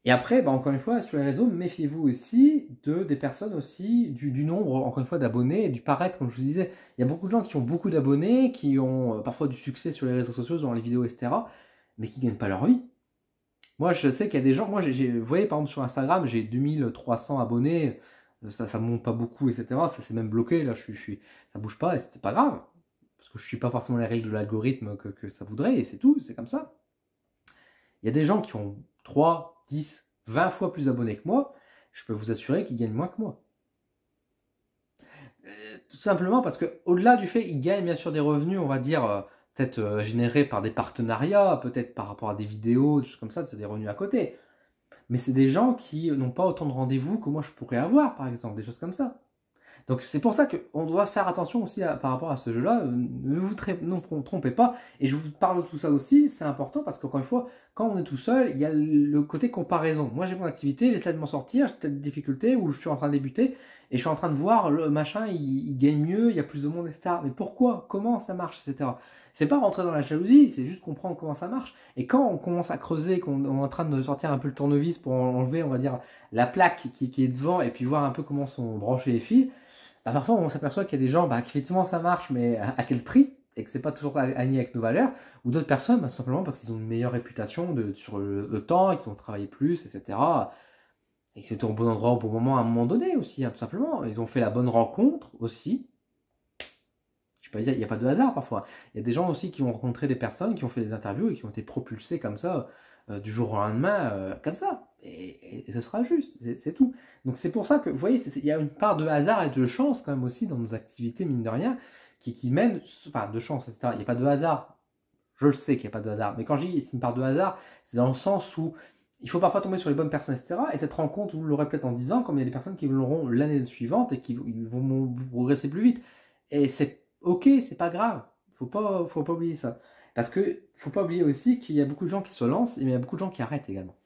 Et après, bah, encore une fois, sur les réseaux, méfiez-vous aussi des personnes aussi, du nombre, encore une fois, d'abonnés et du paraître, comme je vous disais. Il y a beaucoup de gens qui ont beaucoup d'abonnés, qui ont parfois du succès sur les réseaux sociaux, dans les vidéos, etc., mais qui ne gagnent pas leur vie. Moi, je sais qu'il y a des gens, moi, vous voyez, par exemple, sur Instagram, j'ai 2300 abonnés, ça monte pas beaucoup, etc., ça s'est même bloqué, là, ça bouge pas, et c'est pas grave, parce que je suis pas forcément les règles de l'algorithme que ça voudrait, et c'est tout, c'est comme ça. Il y a des gens qui ont 3, 10, 20 fois plus d'abonnés que moi, je peux vous assurer qu'ils gagnent moins que moi. Tout simplement parce que, au-delà du fait qu'ils gagnent bien sûr des revenus, on va dire, peut-être générés par des partenariats, peut-être par rapport à des vidéos, des choses comme ça, c'est des revenus à côté. Mais c'est des gens qui n'ont pas autant de rendez-vous que moi je pourrais avoir, par exemple, des choses comme ça. Donc c'est pour ça qu'on doit faire attention aussi par rapport à ce jeu-là. Ne vous trompez pas. Et je vous parle de tout ça aussi, c'est important parce qu'encore une fois, quand on est tout seul, il y a le côté comparaison. Moi j'ai mon activité, j'essaie de m'en sortir, j'ai peut-être des difficultés ou je suis en train de débuter et je suis en train de voir le machin, il gagne mieux, il y a plus de monde, etc. Mais pourquoi? Comment ça marche, etc. C'est pas rentrer dans la jalousie, c'est juste comprendre comment ça marche. Et quand on commence à creuser, qu'on est en train de sortir un peu le tournevis pour enlever, on va dire, la plaque qui est devant et puis voir un peu comment sont branchés les fils, bah, parfois on s'aperçoit qu'il y a des gens, bah, qu'effectivement ça marche, mais à quel prix? Et que c'est pas toujours aligné avec nos valeurs, ou d'autres personnes, bah, simplement parce qu'ils ont une meilleure réputation sur le temps, ils ont travaillé plus, etc. Et qu'ils étaient au bon endroit au bon moment à un moment donné aussi, hein, tout simplement. Ils ont fait la bonne rencontre aussi. Je peux pas dire, il n'y a pas de hasard parfois. Il y a des gens aussi qui ont rencontré des personnes, qui ont fait des interviews et qui ont été propulsés comme ça, du jour au lendemain, comme ça. Et ce sera juste, c'est tout. Donc c'est pour ça que, vous voyez, il y a une part de hasard et de chance quand même aussi dans nos activités, mine de rien, qui mènent, enfin de chance, etc. Il n'y a pas de hasard. Je le sais qu'il n'y a pas de hasard. Mais quand je dis c'est une part de hasard, c'est dans le sens où il faut parfois tomber sur les bonnes personnes, etc. Et cette rencontre, vous l'aurez peut-être en 10 ans, comme il y a des personnes qui l'auront l'année suivante et qui vont progresser plus vite. Et c'est ok, c'est pas grave. Faut pas oublier ça. Parce que faut pas oublier aussi qu'il y a beaucoup de gens qui se lancent, mais il y a beaucoup de gens qui arrêtent également.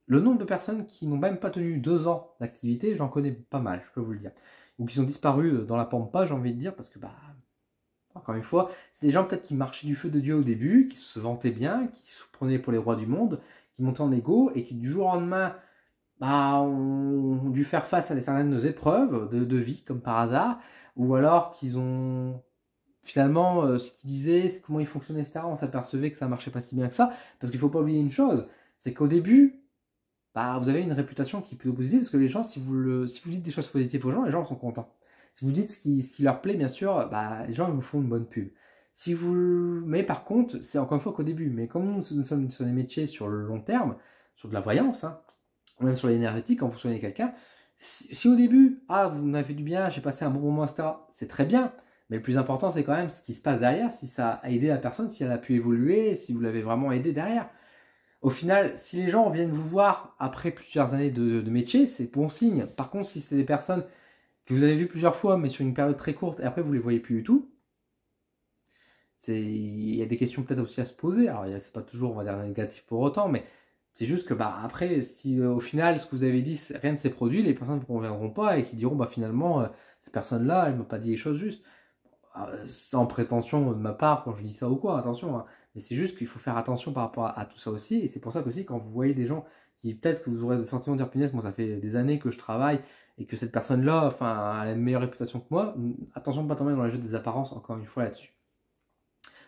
Le nombre de personnes qui n'ont même pas tenu 2 ans d'activité, j'en connais pas mal, je peux vous le dire. Ou qui sont disparus dans la pampa, j'ai envie de dire, parce que, bah, encore une fois, c'est des gens peut-être qui marchaient du feu de Dieu au début, qui se vantaient bien, qui se prenaient pour les rois du monde, qui montaient en ego, et qui du jour au lendemain, bah, ont dû faire face à certaines épreuves de vie, comme par hasard, ou alors qu'ils ont finalement ce qu'ils disaient, comment ils fonctionnaient, etc. On s'apercevait que ça marchait pas si bien que ça, parce qu'il faut pas oublier une chose, c'est qu'au début, bah, vous avez une réputation qui est plutôt positive, parce que les gens, si vous dites des choses positives aux gens, les gens sont contents. Si vous dites ce qui leur plaît, bien sûr, bah, les gens vous font une bonne pub. Mais par contre, c'est encore une fois qu'au début, mais comme nous sommes sur des métiers sur le long terme, sur de la voyance, hein, ou même sur l'énergétique, quand vous soignez quelqu'un, si au début, vous m'avez fait du bien, j'ai passé un bon moment, etc., c'est très bien, mais le plus important, c'est quand même ce qui se passe derrière, si ça a aidé la personne, si elle a pu évoluer, si vous l'avez vraiment aidé derrière. Au final, si les gens viennent vous voir après plusieurs années de métier, c'est bon signe. Par contre, si c'est des personnes que vous avez vues plusieurs fois, mais sur une période très courte, et après vous les voyez plus du tout, il y a des questions peut-être aussi à se poser. Alors, c'est pas toujours, on va dire, négatif pour autant, mais c'est juste que, bah, après, si au final, ce que vous avez dit, rien de ces produits, les personnes ne vous conviendront pas et qui diront, bah, finalement, cette personne-là, elle ne m'a pas dit les choses justes. Sans prétention de ma part quand je dis ça ou quoi, attention, hein. Mais c'est juste qu'il faut faire attention par rapport à tout ça aussi, et c'est pour ça qu'aussi quand vous voyez des gens qui peut-être que vous aurez le sentiment de dire punaise, moi ça fait des années que je travaille et que cette personne-là, enfin, elle a une meilleure réputation que moi, attention de pas tomber dans le jeu des apparences encore une fois là-dessus.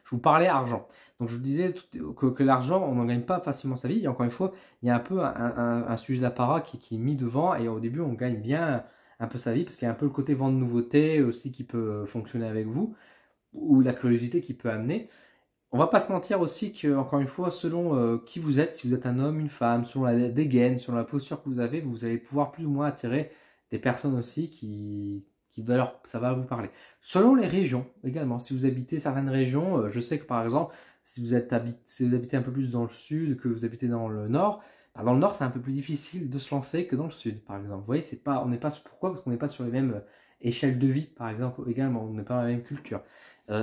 Je vous parlais argent. Donc je vous disais que l'argent, on n'en gagne pas facilement sa vie. Et encore une fois, il y a un peu un sujet d'apparat qui est mis devant. Et au début, on gagne bien un peu sa vie parce qu'il y a un peu le côté vente de nouveautés aussi qui peut fonctionner avec vous. Ou la curiosité qui peut amener. On va pas se mentir aussi que, encore une fois, selon qui vous êtes, si vous êtes un homme, une femme, selon la dégaine, selon la posture que vous avez, vous allez pouvoir plus ou moins attirer des personnes aussi ça va vous parler. Selon les régions également, si vous habitez certaines régions, je sais que par exemple, si vous habitez un peu plus dans le sud, que vous habitez dans le nord, dans le nord c'est un peu plus difficile de se lancer que dans le sud, par exemple. Vous voyez, on n'est pas, pourquoi? Parce qu'on n'est pas sur les mêmes échelles de vie, par exemple, également, on n'est pas dans la même culture.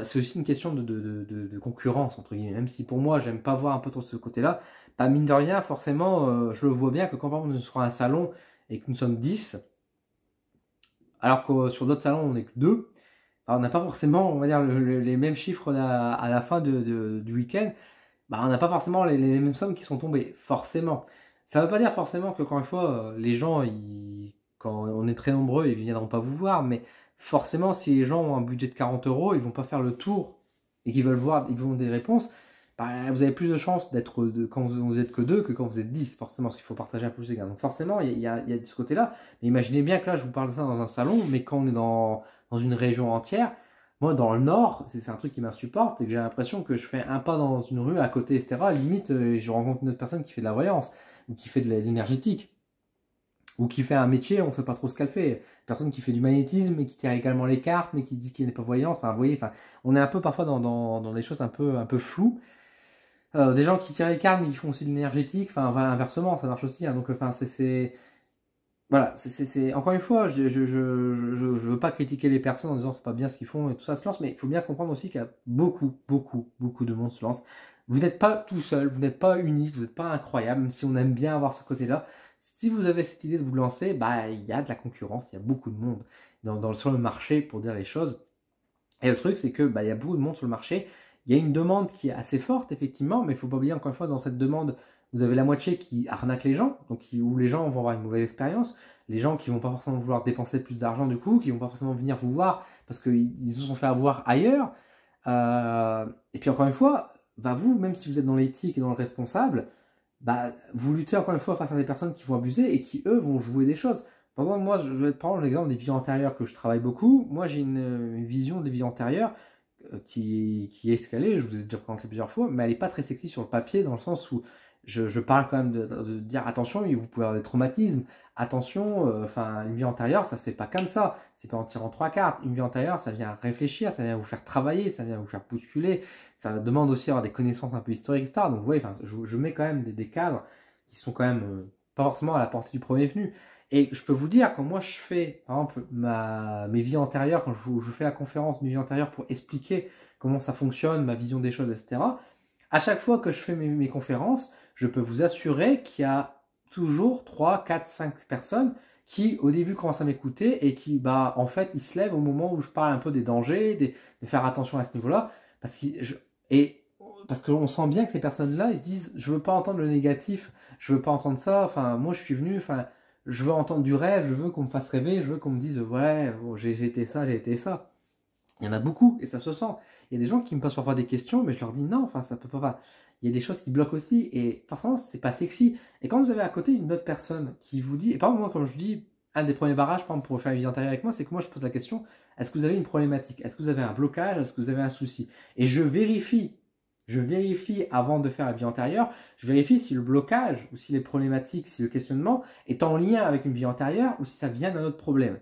C'est aussi une question de concurrence, entre guillemets, même si pour moi, j'aime pas voir un peu trop ce côté-là, bah, mine de rien, forcément, je le vois bien que quand par exemple, on est sur un salon et que nous sommes 10, alors que sur d'autres salons, on n'est que 2, bah, on n'a pas forcément, on va dire, les mêmes chiffres à la fin du week-end, bah, on n'a pas forcément les mêmes sommes qui sont tombées, forcément. Ça ne veut pas dire forcément que, encore une fois, les gens, quand on est très nombreux, ils ne viendront pas vous voir, mais forcément, si les gens ont un budget de 40 euros, ils vont pas faire le tour et qu'ils veulent voir, ils veulent des réponses, bah, vous avez plus de chances quand vous êtes que 2 que quand vous êtes 10, forcément, parce qu'il faut partager un peu plus les gars. Donc forcément, il y a de ce côté-là. Mais imaginez bien que là, je vous parle de ça dans un salon, mais quand on est dans une région entière, moi, dans le nord, c'est un truc qui m'insupporte, et que j'ai l'impression que je fais un pas dans une rue à côté, etc. Limite, je rencontre une autre personne qui fait de la voyance, ou qui fait de l'énergétique, ou qui fait un métier, on ne sait pas trop ce qu'elle fait. Personne qui fait du magnétisme, et qui tire également les cartes, mais qui dit qu'il n'est pas voyante. Enfin, vous voyez, enfin, on est un peu parfois dans des choses un peu floues. Des gens qui tirent les cartes, mais qui font aussi de l'énergétique. Enfin, inversement, ça marche aussi. Hein. Donc, enfin, voilà, encore une fois, je veux pas critiquer les personnes en disant c'est pas bien ce qu'ils font et tout ça se lance, mais il faut bien comprendre aussi qu'il y a beaucoup de monde se lance. Vous n'êtes pas tout seul, vous n'êtes pas unique, vous n'êtes pas incroyable, même si on aime bien avoir ce côté-là. Si vous avez cette idée de vous lancer, bah il y a de la concurrence, il y a beaucoup de monde sur le marché pour dire les choses. Et le truc, c'est que bah, il y a beaucoup de monde sur le marché. Il y a une demande qui est assez forte, effectivement, mais il ne faut pas oublier encore une fois, dans cette demande, vous avez la moitié qui arnaque les gens, donc où les gens vont avoir une mauvaise expérience, les gens qui vont pas forcément vouloir dépenser plus d'argent du coup, qui vont pas forcément venir vous voir parce qu'ils se sont fait avoir ailleurs. Et puis encore une fois, bah, vous, même si vous êtes dans l'éthique et dans le responsable, bah, vous luttez encore une fois face à des personnes qui vont abuser et qui, eux, vont jouer des choses. Par exemple, moi, je vais te prendre l'exemple des vies antérieures que je travaille beaucoup. Moi, j'ai une vision des vies antérieures qui est escalée, je vous ai déjà présenté plusieurs fois, mais elle n'est pas très sexy sur le papier, dans le sens où je parle quand même de dire attention, vous pouvez avoir des traumatismes, attention, une vie antérieure, ça se fait pas comme ça, c'est pas en tirant 3 cartes, une vie antérieure, ça vient réfléchir, ça vient vous faire travailler, ça vient vous faire bousculer, ça demande aussi avoir des connaissances un peu historiques, etc. Donc vous voyez, je mets quand même des cadres qui sont quand même pas forcément à la portée du premier venu. Et je peux vous dire, quand moi je fais, par exemple, mes vies antérieures, quand je fais la conférence mes vies antérieures pour expliquer comment ça fonctionne, ma vision des choses, etc., à chaque fois que je fais mes conférences, je peux vous assurer qu'il y a toujours 3, 4, 5 personnes qui, au début, commencent à m'écouter et qui, bah, en fait, ils se lèvent au moment où je parle un peu des dangers, de faire attention à ce niveau-là, parce qu'on sent bien que ces personnes-là, ils se disent, je veux pas entendre le négatif, je veux pas entendre ça, enfin, moi, je suis venu, enfin, je veux entendre du rêve, je veux qu'on me fasse rêver, je veux qu'on me dise, ouais, bon, j'ai été ça, j'ai été ça. Il y en a beaucoup et ça se sent. Il y a des gens qui me posent parfois des questions, mais je leur dis non, enfin, ça peut pas. Il y a des choses qui bloquent aussi et forcément, c'est pas sexy. Et quand vous avez à côté une autre personne qui vous dit, et par exemple, moi, quand je dis, un des premiers barrages, par exemple, pour faire une vie antérieure avec moi, c'est que moi, je pose la question, est-ce que vous avez une problématique? Est-ce que vous avez un blocage? Est-ce que vous avez un souci? Et je vérifie avant de faire la vie antérieure, je vérifie si le blocage ou si les problématiques, si le questionnement est en lien avec une vie antérieure ou si ça vient d'un autre problème.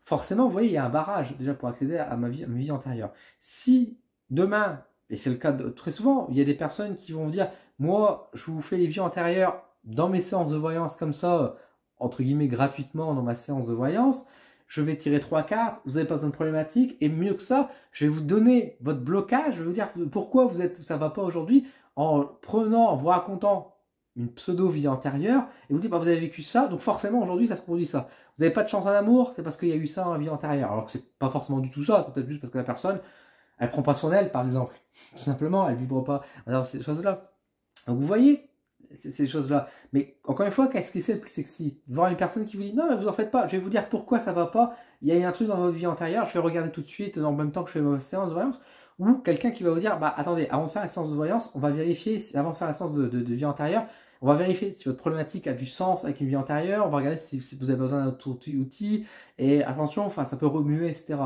Forcément, vous voyez, il y a un barrage déjà pour accéder à ma vie antérieure. Si demain, et c'est le cas très souvent, il y a des personnes qui vont vous dire, moi, je vous fais les vies antérieures dans mes séances de voyance comme ça, entre guillemets gratuitement dans ma séance de voyance, je vais tirer 3 cartes, vous n'avez pas besoin de problématique, et mieux que ça, je vais vous donner votre blocage, je vais vous dire pourquoi ça ne va pas aujourd'hui, en vous racontant une pseudo-vie antérieure, et vous dites, bah, vous avez vécu ça, donc forcément aujourd'hui ça se produit ça. Vous n'avez pas de chance en amour, c'est parce qu'il y a eu ça dans la vie antérieure, alors que c'est pas forcément du tout ça, c'est peut-être juste parce que la personne, elle prend pas soin d'elle, par exemple, tout simplement, elle vibre pas dans ces choses-là. Donc vous voyez, ces choses-là. Mais encore une fois, qu'est-ce qui c'est le plus sexy? Voir une personne qui vous dit non, mais vous en faites pas, je vais vous dire pourquoi ça va pas. Il y a un truc dans votre vie antérieure, je vais regarder tout de suite en même temps que je fais ma séance de voyance. Ou quelqu'un qui va vous dire bah attendez, avant de faire la séance de voyance, on va vérifier, avant de faire la séance de vie antérieure, on va vérifier si votre problématique a du sens avec une vie antérieure, on va regarder si vous avez besoin d'un autre outil, et attention, enfin ça peut remuer, etc.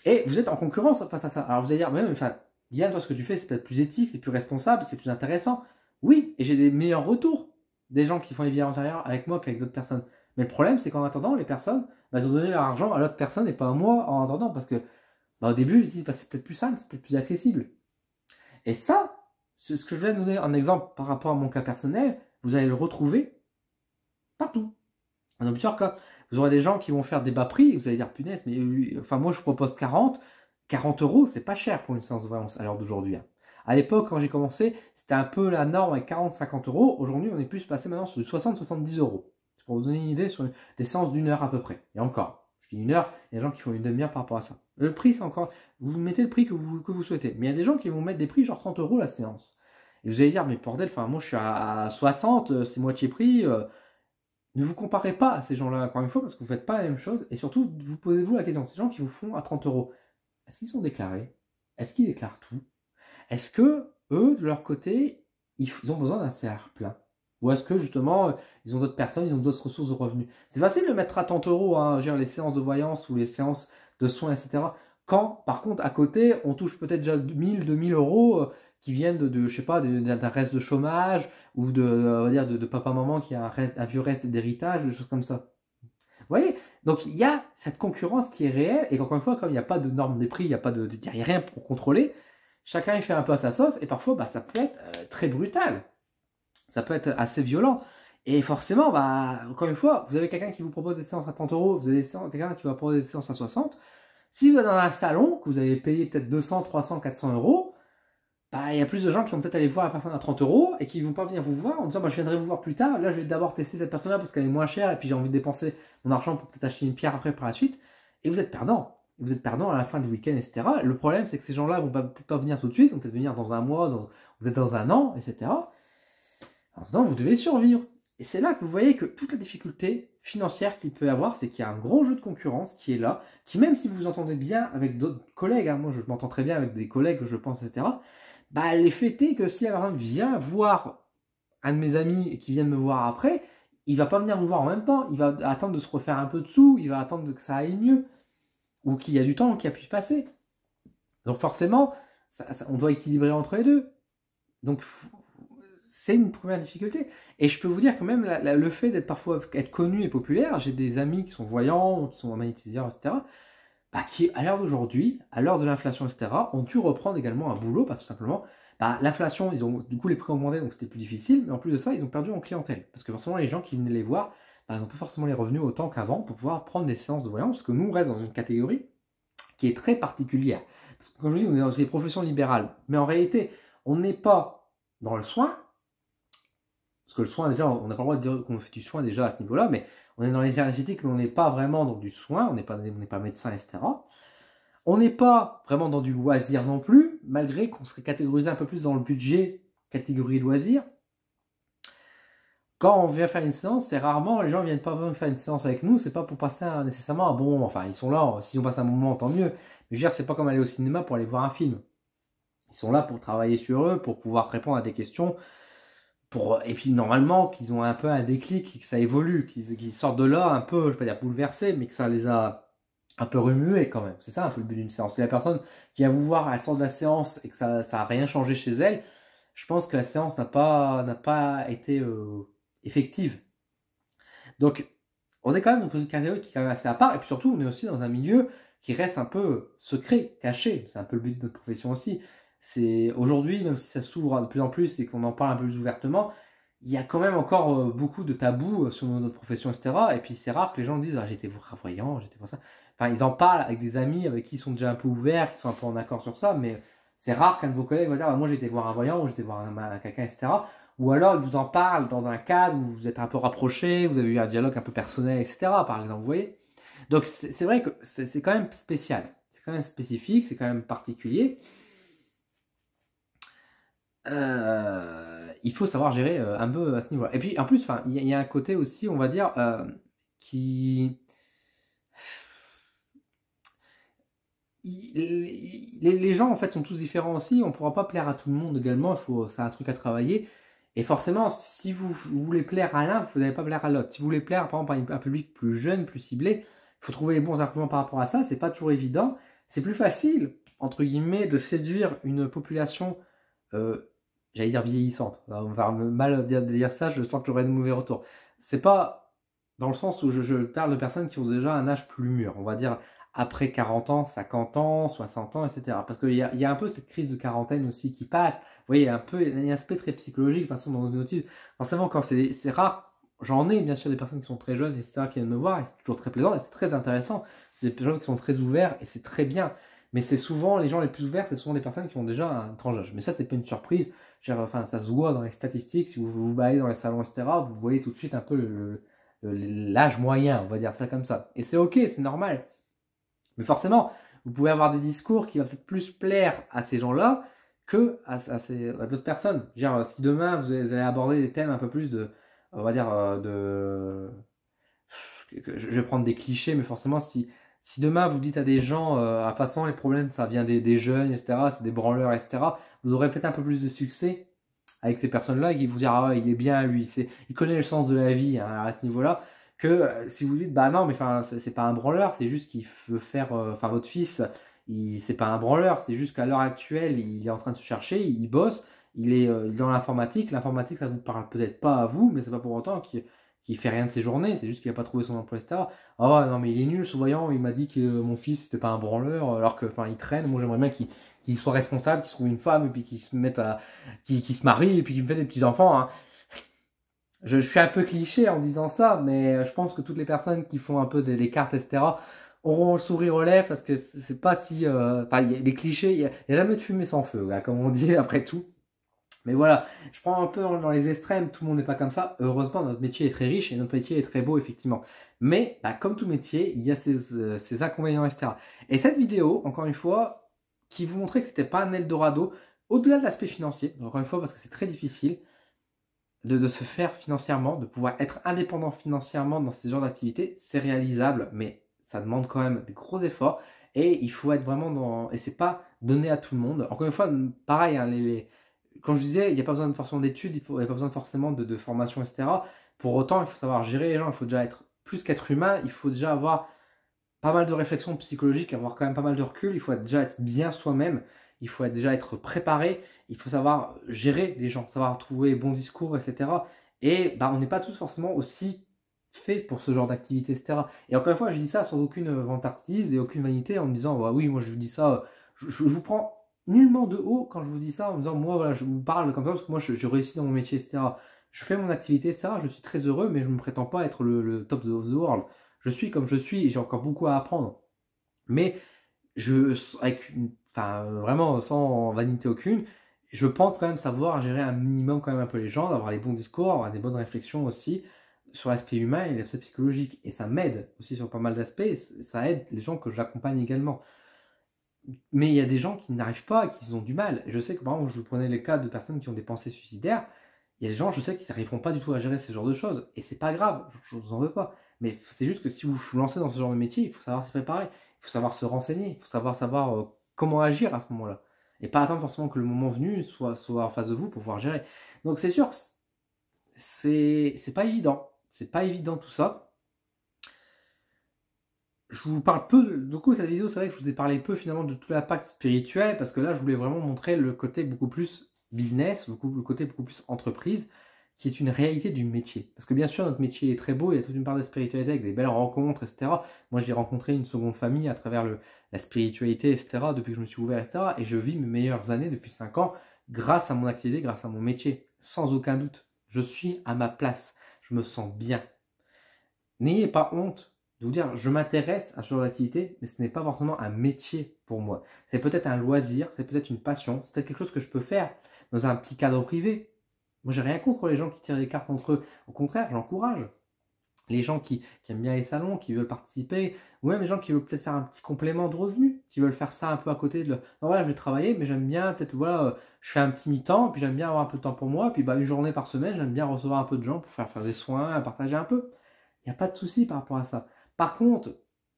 Et vous êtes en concurrence face à ça. Alors vous allez dire, mais enfin, Yann, toi ce que tu fais, c'est peut-être plus éthique, c'est plus responsable, c'est plus intéressant. Oui, et j'ai des meilleurs retours des gens qui font les vies antérieures avec moi qu'avec d'autres personnes. Mais le problème, c'est qu'en attendant, les personnes, bah, ils ont donné leur argent à l'autre personne et pas à moi en attendant, parce que bah, au début, ils se disent, bah, c'est peut-être plus simple, c'est peut-être plus accessible. Et ça, ce que je viens de donner en exemple par rapport à mon cas personnel, vous allez le retrouver partout. Dans plusieurs cas, vous aurez des gens qui vont faire des bas prix, vous allez dire, punaise, mais enfin, moi je propose 40, 40 euros, c'est pas cher pour une séance de voyance à l'heure d'aujourd'hui. Hein. À l'époque, quand j'ai commencé, c'était un peu la norme avec 40-50 euros. Aujourd'hui, on est plus passé maintenant sur 60-70 euros. C'est pour vous donner une idée sur des séances d'une heure à peu près. Et encore, je dis une heure, il y a des gens qui font une demi-heure par rapport à ça. Le prix, c'est encore, vous mettez le prix que vous souhaitez. Mais il y a des gens qui vont mettre des prix genre 30 euros la séance. Et vous allez dire, mais bordel, enfin, moi je suis à 60, c'est moitié prix. Ne vous comparez pas à ces gens-là, encore une fois, parce que vous ne faites pas la même chose. Et surtout, vous posez-vous la question, ces gens qui vous font à 30 euros, est-ce qu'ils sont déclarés? Est-ce qu'ils déclarent tout? Est-ce que, eux, de leur côté, ils ont besoin d'un CR plein? Ou est-ce que, justement, ils ont d'autres personnes, ils ont d'autres ressources de revenus? C'est facile de mettre à 30 euros, hein, les séances de voyance ou les séances de soins, etc. Quand, par contre, à côté, on touche peut-être déjà 1000, 2000 euros qui viennent je sais pas, d'un reste de chômage ou on va dire de papa-maman qui a un vieux reste d'héritage, des choses comme ça. Vous voyez? Donc il y a cette concurrence qui est réelle et encore une fois, comme il n'y a pas de norme des prix, il n'y a rien pour contrôler, chacun il fait un peu à sa sauce et parfois bah, ça peut être très brutal. Ça peut être assez violent. Et forcément, bah, encore une fois, vous avez quelqu'un qui vous propose des séances à 30 euros, vous avez quelqu'un qui va proposer des séances à 60. Si vous êtes dans un salon, que vous avez payé peut-être 200, 300, 400 euros, bah, il y a plus de gens qui vont peut-être aller voir la personne à 30 euros et qui ne vont pas venir vous voir en disant bah, je viendrai vous voir plus tard. Là, je vais d'abord tester cette personne-là parce qu'elle est moins chère et puis j'ai envie de dépenser mon argent pour peut-être acheter une pierre après par la suite. Et vous êtes perdant. Vous êtes perdant à la fin du week-end, etc. Le problème, c'est que ces gens-là vont peut-être pas venir tout de suite, vont peut-être venir dans un mois, peut-être dans un an, etc. En attendant, vous devez survivre. Et c'est là que vous voyez que toute la difficulté financière qu'il peut y avoir, c'est qu'il y a un gros jeu de concurrence qui est là, qui même si vous vous entendez bien avec d'autres collègues, hein, moi je m'entends très bien avec des collègues, je pense, etc., bah, les faits est que si la personne vient voir un de mes amis et qui vient de me voir après, il va pas venir me voir en même temps, il va attendre de se refaire un peu de sous, il va attendre que ça aille mieux, ou qu'il y a du temps qui a pu se passer. Donc forcément, on doit équilibrer entre les deux. Donc c'est une première difficulté. Et je peux vous dire que même le fait d'être parfois être connu et populaire, j'ai des amis qui sont voyants, qui sont magnétiseurs, etc., bah, qui, à l'heure d'aujourd'hui, à l'heure de l'inflation, etc., ont dû reprendre également un boulot parce que tout simplement, bah, l'inflation, ils ont du coup les prix ont augmenté, donc c'était plus difficile, mais en plus de ça, ils ont perdu en clientèle. Parce que forcément, les gens qui venaient les voir, bah, ils n'ont pas forcément les revenus autant qu'avant pour pouvoir prendre des séances de voyance, parce que nous, on reste dans une catégorie qui est très particulière. Parce que, comme je vous dis, on est dans ces professions libérales, mais en réalité, on n'est pas dans le soin, parce que le soin, déjà, on n'a pas le droit de dire qu'on fait du soin déjà à ce niveau-là, mais on est dans l'énergétique, mais on n'est pas vraiment dans du soin, on n'est pas médecin, etc. On n'est pas vraiment dans du loisir non plus, malgré qu'on serait catégorisé un peu plus dans le budget catégorie loisir. Quand on vient faire une séance, c'est rarement, les gens viennent pas faire une séance avec nous, c'est pas pour passer nécessairement un bon moment. Enfin, ils sont là, si on passe un bon moment, tant mieux. Mais je veux dire, c'est pas comme aller au cinéma pour aller voir un film. Ils sont là pour travailler sur eux, pour pouvoir répondre à des questions, et puis normalement qu'ils ont un peu un déclic, que ça évolue, qu'ils sortent de là un peu, je vais pas dire bouleversés, mais que ça les a un peu remués quand même. C'est ça un peu le but d'une séance. Si la personne qui vient vous voir, elle sort de la séance et que ça a rien changé chez elle, je pense que la séance n'a pas été effective. Donc on est quand même dans une catégorie qui est quand même assez à part, et puis surtout on est aussi dans un milieu qui reste un peu secret, caché. C'est un peu le but de notre profession aussi. C'est aujourd'hui, même si ça s'ouvre de plus en plus et qu'on en parle un peu plus ouvertement, il y a quand même encore beaucoup de tabous sur notre profession, etc. Et puis c'est rare que les gens disent ah, j'étais voyant, j'étais pour ça. Enfin, ils en parlent avec des amis avec qui ils sont déjà un peu ouverts, qui sont un peu en accord sur ça, mais c'est rare qu'un de vos collègues va dire ah, moi j'étais voir un voyant, ou j'étais voir quelqu'un, etc. Ou alors ils vous en parlent dans un cadre où vous êtes un peu rapprochés, vous avez eu un dialogue un peu personnel, etc. Par exemple, vous voyez. Donc c'est vrai que c'est quand même spécial, c'est quand même spécifique, c'est quand même particulier. Il faut savoir gérer un peu à ce niveau-là. Et puis en plus, il y a un côté aussi, on va dire, qui... Les gens en fait sont tous différents aussi, on ne pourra pas plaire à tout le monde également, c'est un truc à travailler. Et forcément, si vous voulez plaire à l'un, vous n'allez pas plaire à l'autre. Si vous voulez plaire par exemple à un public plus jeune, plus ciblé, il faut trouver les bons arguments par rapport à ça, c'est pas toujours évident. C'est plus facile, entre guillemets, de séduire une population j'allais dire vieillissante. On va mal dire ça, je sens que j'aurai de mauvais retours. C'est pas dans le sens où je parle de personnes qui ont déjà un âge plus mûr, on va dire après 40 ans, 50 ans, 60 ans, etc. Parce qu'il y a un peu cette crise de quarantaine aussi qui passe. Vous voyez, il y a un aspect très psychologique, de toute façon, dans nos autismes. Forcément, quand c'est rare, j'en ai bien sûr des personnes qui sont très jeunes, etc., qui viennent me voir, et c'est toujours très plaisant, et c'est très intéressant. C'est des gens qui sont très ouverts, et c'est très bien. Mais c'est souvent, les gens les plus ouverts, c'est souvent des personnes qui ont déjà un tranche d'âge. Mais ça, c'est pas une surprise. Enfin, ça se voit dans les statistiques, si vous vous baladez dans les salons, etc., vous voyez tout de suite un peu l'âge moyen, on va dire ça comme ça. Et c'est ok, c'est normal. Mais forcément, vous pouvez avoir des discours qui vont peut-être plus plaire à ces gens-là que à d'autres personnes. Genre, si demain vous allez aborder des thèmes un peu plus de, on va dire, je vais prendre des clichés, mais forcément, si demain vous dites à des gens, à façon, les problèmes, ça vient des jeunes, etc., c'est des branleurs, etc., vous aurez peut-être un peu plus de succès avec ces personnes-là qui vous diront, ah ouais, il est bien lui, il connaît le sens de la vie hein, à ce niveau-là, que si vous dites, bah non, mais enfin, c'est pas un branleur, c'est juste qu'il veut faire, enfin, votre fils, c'est pas un branleur, c'est juste qu'à l'heure actuelle, il est en train de se chercher, il bosse, il est dans l'informatique, ça vous parle peut-être pas à vous, mais c'est pas pour autant qu'il fait rien de ses journées, c'est juste qu'il a pas trouvé son emploi, etc. Ah ouais, non, mais il est nul, ce voyant, il m'a dit que mon fils, c'était pas un branleur, alors que, enfin, il traîne, moi j'aimerais bien qu'il soit responsable, qu'il trouve une femme, et puis qu'il se mette qui se marie, et puis qu'il me fait des petits-enfants, hein. Je suis un peu cliché en disant ça, mais je pense que toutes les personnes qui font un peu des cartes, etc., auront le sourire aux lèvres parce que c'est pas si. Enfin, les clichés, il y a jamais de fumée sans feu, là, comme on dit après tout. Mais voilà, je prends un peu dans les extrêmes, tout le monde n'est pas comme ça. Heureusement, notre métier est très riche et notre métier est très beau, effectivement. Mais, bah, comme tout métier, il y a ses inconvénients, etc. Et cette vidéo, encore une fois, qui vous montrait que c'était pas un Eldorado, au-delà de l'aspect financier, encore une fois, parce que c'est très difficile de se faire financièrement, de pouvoir être indépendant financièrement dans ces genres d'activités, c'est réalisable, mais ça demande quand même des gros efforts et il faut être vraiment dans. Et c'est pas donné à tout le monde. Encore une fois, pareil, hein, comme je disais, il n'y a pas besoin de forcément d'études, il n'y a pas besoin forcément de formation, etc. Pour autant, il faut savoir gérer les gens, il faut déjà être plus qu'être humain, il faut déjà avoir pas mal de réflexion psychologique, avoir quand même pas mal de recul, il faut déjà être bien soi-même, il faut déjà être préparé, il faut savoir gérer les gens, savoir trouver les bons discours, etc. Et bah, on n'est pas tous forcément aussi faits pour ce genre d'activité, etc. Et encore une fois, je dis ça sans aucune vantardise et aucune vanité en me disant, bah, oui, moi je vous dis ça, je vous prends nullement de haut quand je vous dis ça en me disant, moi voilà, je vous parle comme ça parce que moi je réussis dans mon métier, etc. Je fais mon activité, etc. Je suis très heureux, mais je ne me prétends pas être le top of the world. Je suis comme je suis et j'ai encore beaucoup à apprendre. Mais enfin, vraiment sans vanité aucune, je pense quand même savoir gérer un minimum quand même un peu les gens, d'avoir les bons discours, avoir des bonnes réflexions aussi sur l'aspect humain et l'aspect psychologique. Et ça m'aide aussi sur pas mal d'aspects, ça aide les gens que j'accompagne également. Mais il y a des gens qui n'arrivent pas, qui ont du mal. Je sais que par exemple, je vous prenais le cas de personnes qui ont des pensées suicidaires. Il y a des gens, je sais, qui n'arriveront pas du tout à gérer ce genre de choses. Et c'est pas grave, je vous en veux pas. Mais c'est juste que si vous vous lancez dans ce genre de métier, il faut savoir se préparer, il faut savoir se renseigner, il faut savoir comment agir à ce moment-là. Et pas attendre forcément que le moment venu soit en face de vous pour pouvoir gérer. Donc c'est sûr que c'est pas évident. C'est pas évident tout ça. Je vous parle peu, du coup cette vidéo c'est vrai que je vous ai parlé peu finalement de tout l'impact spirituel parce que là je voulais vraiment montrer le côté beaucoup plus business, le côté beaucoup plus entreprise qui est une réalité du métier. Parce que bien sûr notre métier est très beau, il y a toute une part de spiritualité avec des belles rencontres, etc. Moi j'ai rencontré une seconde famille à travers la spiritualité, etc. depuis que je me suis ouvert, etc. Et je vis mes meilleures années depuis 5 ans grâce à mon activité, grâce à mon métier, sans aucun doute. Je suis à ma place, je me sens bien. N'ayez pas honte de vous dire je m'intéresse à ce genre d'activité, mais ce n'est pas forcément un métier pour moi. C'est peut-être un loisir, c'est peut-être une passion, c'est peut-être quelque chose que je peux faire dans un petit cadre privé. Moi, j'ai rien contre les gens qui tirent les cartes entre eux. Au contraire, j'encourage les gens qui aiment bien les salons, qui veulent participer, ou même les gens qui veulent peut-être faire un petit complément de revenus, qui veulent faire ça un peu à côté de. Non, voilà, je vais travailler, mais j'aime bien, peut-être, voilà, je fais un petit mi-temps, puis j'aime bien avoir un peu de temps pour moi, puis bah, une journée par semaine, j'aime bien recevoir un peu de gens pour faire des soins, partager un peu. Il n'y a pas de souci par rapport à ça. Par contre,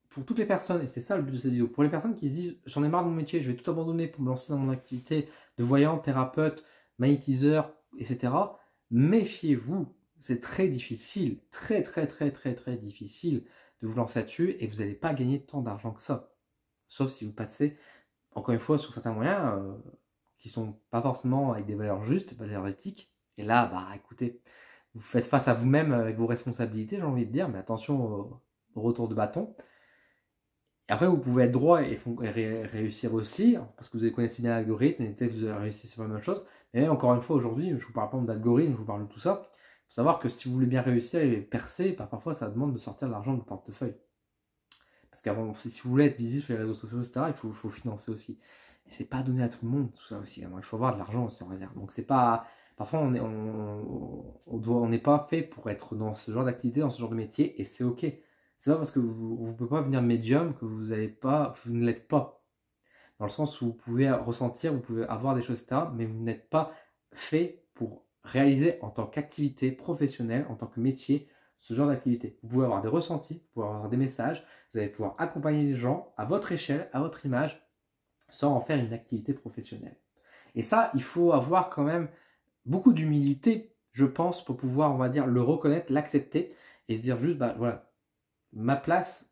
pour toutes les personnes, et c'est ça le but de cette vidéo, pour les personnes qui se disent j'en ai marre de mon métier, je vais tout abandonner pour me lancer dans mon activité de voyant, thérapeute, magnétiseur, etc. Méfiez-vous, c'est très difficile, très très très très très difficile de vous lancer là-dessus et vous n'allez pas gagner tant d'argent que ça. Sauf si vous passez, encore une fois, sur certains moyens qui sont pas forcément avec des valeurs justes, des valeurs éthiques. Et là, bah écoutez, vous faites face à vous-même avec vos responsabilités, j'ai envie de dire, mais attention au retour de bâton. Et après, vous pouvez être droit et réussir aussi, parce que vous connaissez bien l'algorithme, et peut-être que vous avez réussi sur la même chose. Mais encore une fois, aujourd'hui, je vous parle pas d'algorithme, je vous parle de tout ça. Il faut savoir que si vous voulez bien réussir et percer, bah, parfois ça demande de sortir de l'argent du portefeuille. Parce qu'avant, si vous voulez être visible sur les réseaux sociaux, etc., il faut financer aussi. Et c'est pas donné à tout le monde, tout ça aussi. Alors, il faut avoir de l'argent aussi en réserve. Donc c'est pas. Parfois, on n'est pas fait pour être dans ce genre d'activité, dans ce genre de métier, et c'est ok. C'est pas parce que vous ne pouvez pas devenir médium que vous ne l'êtes pas. Dans le sens où vous pouvez ressentir, vous pouvez avoir des choses, etc., mais vous n'êtes pas fait pour réaliser en tant qu'activité professionnelle, en tant que métier, ce genre d'activité. Vous pouvez avoir des ressentis, vous pouvez avoir des messages, vous allez pouvoir accompagner les gens à votre échelle, à votre image, sans en faire une activité professionnelle. Et ça, il faut avoir quand même beaucoup d'humilité, je pense, pour pouvoir, on va dire, le reconnaître, l'accepter, et se dire juste, bah voilà, ma place,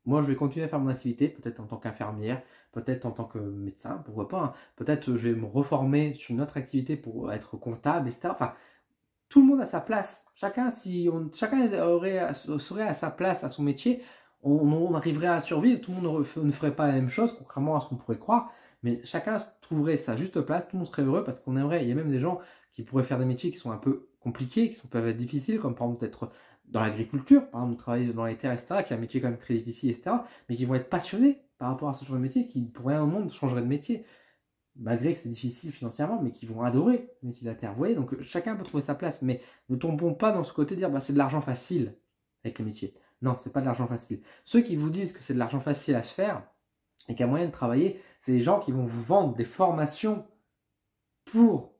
moi je vais continuer à faire mon activité, peut-être en tant qu'infirmière, peut-être en tant que médecin, pourquoi pas, hein. Peut-être je vais me reformer sur une autre activité pour être comptable, etc. Enfin, tout le monde a sa place. Chacun serait à sa place, à son métier, on arriverait à survivre, tout le monde ne ferait pas la même chose, contrairement à ce qu'on pourrait croire, mais chacun trouverait sa juste place, tout le monde serait heureux parce qu'on aimerait, il y a même des gens qui pourraient faire des métiers qui sont un peu compliqués, peuvent être difficiles, comme par exemple être dans l'agriculture, par exemple travailler dans les terres, etc., qui est un métier quand même très difficile, etc., mais qui vont être passionnés par rapport à ce genre de métier, qui pour rien au monde changeraient de métier, malgré que c'est difficile financièrement, mais qui vont adorer le métier de la terre. Vous voyez, donc chacun peut trouver sa place, mais ne tombons pas dans ce côté de dire bah, c'est de l'argent facile avec le métier. Non, c'est pas de l'argent facile. Ceux qui vous disent que c'est de l'argent facile à se faire et qu'il y a moyen de travailler, c'est les gens qui vont vous vendre des formations pour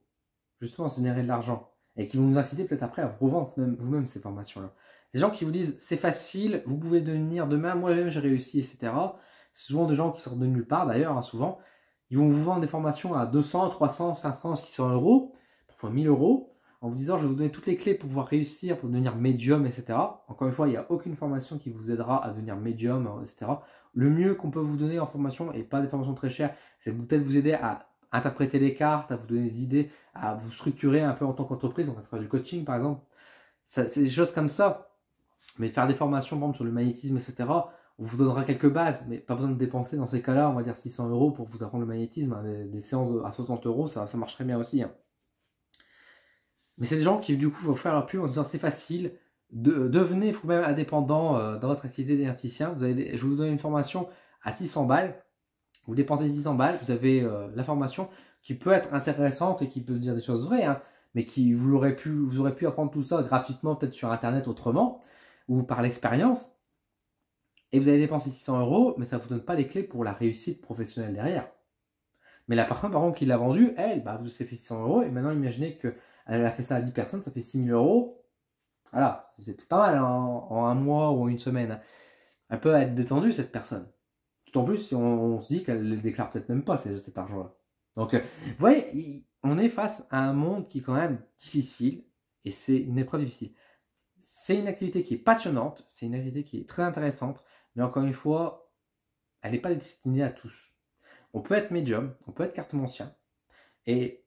justement se générer de l'argent et qui vont vous inciter peut-être après à revendre vous-même ces formations-là. Des gens qui vous disent c'est facile, vous pouvez devenir demain, moi-même j'ai réussi, etc. C'est souvent des gens qui sortent de nulle part d'ailleurs, hein, souvent. Ils vont vous vendre des formations à 200, 300, 500, 600 euros, parfois 1000 euros, en vous disant je vais vous donner toutes les clés pour pouvoir réussir, pour devenir médium, etc. Encore une fois, il n'y a aucune formation qui vous aidera à devenir médium, etc. Le mieux qu'on peut vous donner en formation, et pas des formations très chères, c'est peut-être vous aider à interpréter les cartes, à vous donner des idées, à vous structurer un peu en tant qu'entreprise, on va faire du coaching par exemple. C'est des choses comme ça. Mais faire des formations, par exemple, sur le magnétisme, etc., on vous donnera quelques bases, mais pas besoin de dépenser dans ces cas-là, on va dire 600 euros pour vous apprendre le magnétisme. Hein, des séances à 60 euros, ça marcherait bien aussi. Hein. Mais c'est des gens qui, du coup, vont faire leur pub en disant c'est facile, devenez vous-même indépendant dans votre activité d'énergéticien. Je vais vous donner une formation à 600 balles. Vous dépensez 600 balles, vous avez la formation qui peut être intéressante et qui peut dire des choses vraies, hein, mais qui vous aurez pu apprendre tout ça gratuitement, peut-être sur Internet autrement, ou par l'expérience. Et vous avez dépensé 600 euros, mais ça ne vous donne pas les clés pour la réussite professionnelle derrière. Mais la personne, par contre, qui l'a vendu, elle, bah, vous avez fait 600 euros, et maintenant, imaginez qu'elle a fait ça à 10 personnes, ça fait 6000 euros. Voilà, c'est pas mal en un mois ou en une semaine. Elle peut être détendue, cette personne. Tout en plus, si on se dit qu'elle ne le déclare peut-être même pas, cet argent-là. Donc, vous voyez, on est face à un monde qui est quand même difficile, et c'est une épreuve difficile. C'est une activité qui est passionnante, c'est une activité qui est très intéressante, mais encore une fois, elle n'est pas destinée à tous. On peut être médium, on peut être cartomancien, et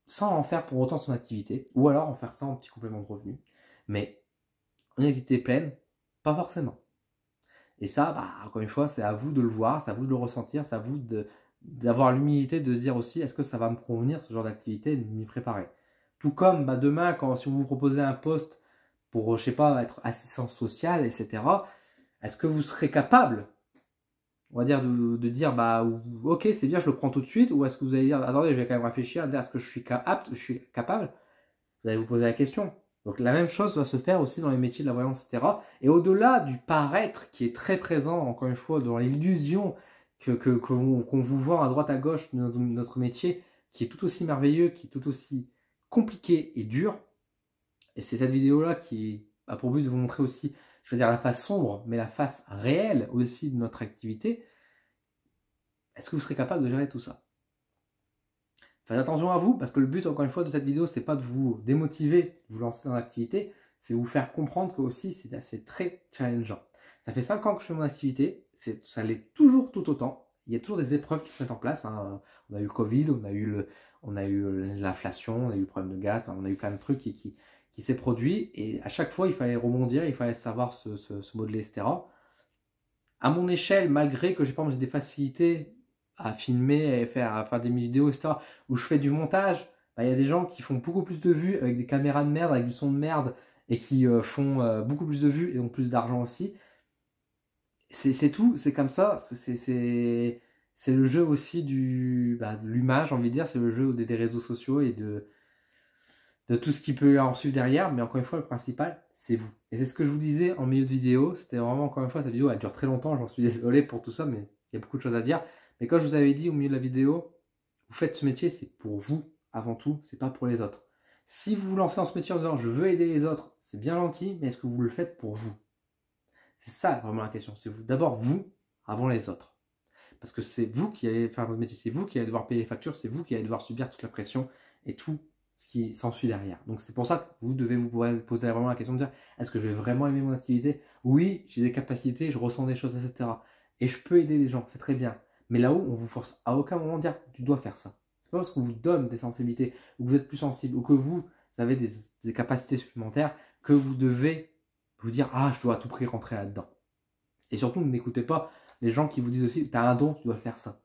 sans en faire pour autant son activité, ou alors en faire ça en petit complément de revenu. Mais une activité pleine, pas forcément. Et ça, bah, encore une fois, c'est à vous de le voir, c'est à vous de le ressentir, c'est à vous d'avoir l'humilité de se dire aussi est-ce que ça va me convenir ce genre d'activité et de m'y préparer. Tout comme bah, demain, si on vous proposez un poste pour, je sais pas, être assistant social, etc., est-ce que vous serez capable, on va dire, de dire bah ok, c'est bien, je le prends tout de suite, ou est-ce que vous allez dire attendez, je vais quand même réfléchir, dire est-ce que je suis apte, je suis capable? Vous allez vous poser la question. Donc la même chose doit se faire aussi dans les métiers de la voyance, etc. Et au-delà du paraître qui est très présent, encore une fois, dans l'illusion qu'on vous vend à droite à gauche de notre métier, qui est tout aussi merveilleux, qui est tout aussi compliqué et dur. Et c'est cette vidéo-là qui a pour but de vous montrer aussi, je veux dire, la face sombre, mais la face réelle aussi de notre activité. Est-ce que vous serez capable de gérer tout ça? Faites attention à vous, parce que le but, encore une fois, de cette vidéo, c'est pas de vous démotiver, de vous lancer dans l'activité, c'est de vous faire comprendre que aussi, c'est très challengeant. Ça fait 5 ans que je fais mon activité, ça l'est toujours tout autant. Il y a toujours des épreuves qui se mettent en place. Hein. On a eu le Covid, on a eu l'inflation, on a eu le problème de gaz, on a eu plein de trucs qui qui s'est produit, et à chaque fois il fallait rebondir, il fallait savoir se modeler, etc. À mon échelle, malgré que j'ai pas des facilités à filmer, à faire des vidéos, etc., où je fais du montage, bah, il y a des gens qui font beaucoup plus de vues avec des caméras de merde, avec du son de merde, et qui font beaucoup plus de vues et donc plus d'argent aussi. C'est tout, c'est comme ça, c'est le jeu aussi de l'image, j'ai envie de dire, c'est le jeu des réseaux sociaux et de tout ce qui peut en suivre derrière, mais encore une fois, le principal, c'est vous. Et c'est ce que je vous disais en milieu de vidéo, c'était vraiment, encore une fois, cette vidéo, elle dure très longtemps, j'en suis désolé pour tout ça, mais il y a beaucoup de choses à dire. Mais comme je vous avais dit au milieu de la vidéo, vous faites ce métier, c'est pour vous, avant tout, c'est pas pour les autres. Si vous vous lancez dans ce métier en disant, je veux aider les autres, c'est bien gentil, mais est-ce que vous le faites pour vous? C'est ça vraiment la question, c'est vous, d'abord vous, avant les autres. Parce que c'est vous qui allez faire votre métier, c'est vous qui allez devoir payer les factures, c'est vous qui allez devoir subir toute la pression et tout ce qui s'ensuit derrière. Donc c'est pour ça que vous devez vous poser vraiment la question de dire, est-ce que je vais vraiment aimer mon activité? Oui, j'ai des capacités, je ressens des choses, etc. Et je peux aider les gens, c'est très bien. Mais là-haut, on vous force à aucun moment de dire, tu dois faire ça. C'est pas parce qu'on vous donne des sensibilités, ou que vous êtes plus sensible, ou que vous avez des capacités supplémentaires, que vous devez vous dire, ah, je dois à tout prix rentrer là-dedans. Et surtout, n'écoutez pas les gens qui vous disent aussi, tu as un don, tu dois faire ça.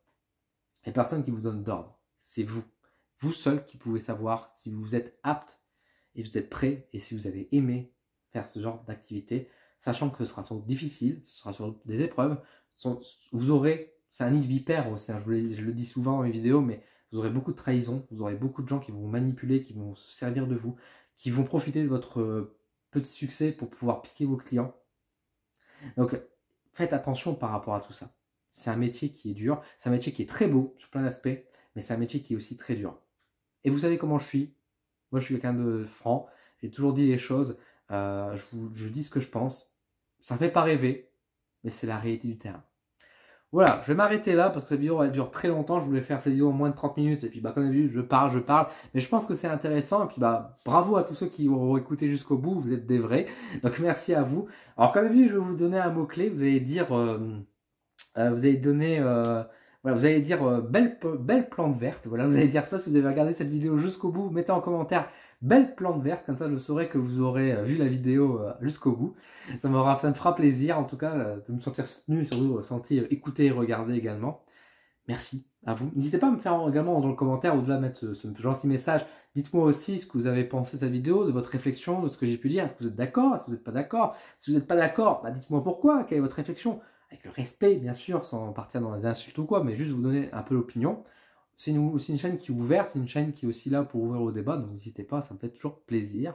Et personne qui vous donne d'ordre, c'est vous. Vous seul qui pouvez savoir si vous êtes apte et vous êtes prêt et si vous avez aimé faire ce genre d'activité, sachant que ce sera sur difficile, ce sera sur des épreuves. Vous aurez, c'est un nid de vipère aussi, hein, je le dis souvent dans mes vidéos, mais vous aurez beaucoup de trahison, vous aurez beaucoup de gens qui vont vous manipuler, qui vont se servir de vous, qui vont profiter de votre petit succès pour pouvoir piquer vos clients. Donc, faites attention par rapport à tout ça. C'est un métier qui est dur, c'est un métier qui est très beau sur plein d'aspects, mais c'est un métier qui est aussi très dur. Et vous savez comment je suis. Moi, je suis quelqu'un de franc. J'ai toujours dit les choses. Je dis ce que je pense. Ça ne fait pas rêver, mais c'est la réalité du terrain. Voilà, je vais m'arrêter là parce que cette vidéo elle dure très longtemps. Je voulais faire cette vidéo en moins de 30 minutes. Et puis, comme d'habitude, je parle. Mais je pense que c'est intéressant. Et puis, bravo à tous ceux qui auront écouté jusqu'au bout. Vous êtes des vrais. Donc, merci à vous. Alors, comme d'habitude, je vais vous donner un mot-clé. Vous allez dire... vous allez dire belle plante verte. Voilà, vous allez dire ça si vous avez regardé cette vidéo jusqu'au bout. Mettez en commentaire belle plante verte, comme ça je saurai que vous aurez vu la vidéo jusqu'au bout. Ça me fera plaisir en tout cas de me sentir soutenu et surtout sentir écouter et regarder également. Merci à vous. N'hésitez pas à me faire également dans le commentaire au-delà de mettre ce gentil message. Dites-moi aussi ce que vous avez pensé de cette vidéo, de votre réflexion, de ce que j'ai pu dire. Est-ce que vous êtes d'accord? Est-ce que vous n'êtes pas d'accord? Si vous n'êtes pas d'accord, dites-moi pourquoi. Quelle est votre réflexion? Avec le respect, bien sûr, sans partir dans les insultes ou quoi, mais juste vous donner un peu l'opinion. C'est une chaîne qui est ouverte, c'est une chaîne qui est aussi là pour ouvrir au débat, donc n'hésitez pas, ça me fait toujours plaisir.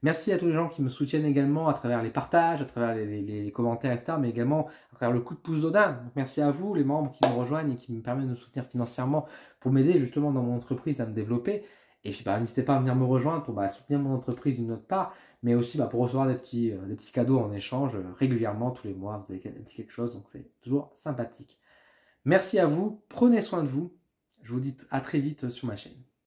Merci à tous les gens qui me soutiennent également à travers les partages, à travers les commentaires, etc., mais également à travers le coup de pouce d'Odin. Merci à vous, les membres qui me rejoignent et qui me permettent de me soutenir financièrement pour m'aider justement dans mon entreprise à me développer. Et puis n'hésitez pas à venir me rejoindre pour soutenir mon entreprise d'une autre part, mais aussi pour recevoir des petits cadeaux en échange régulièrement, tous les mois, vous avez un petit quelque chose, donc c'est toujours sympathique. Merci à vous, prenez soin de vous, je vous dis à très vite sur ma chaîne.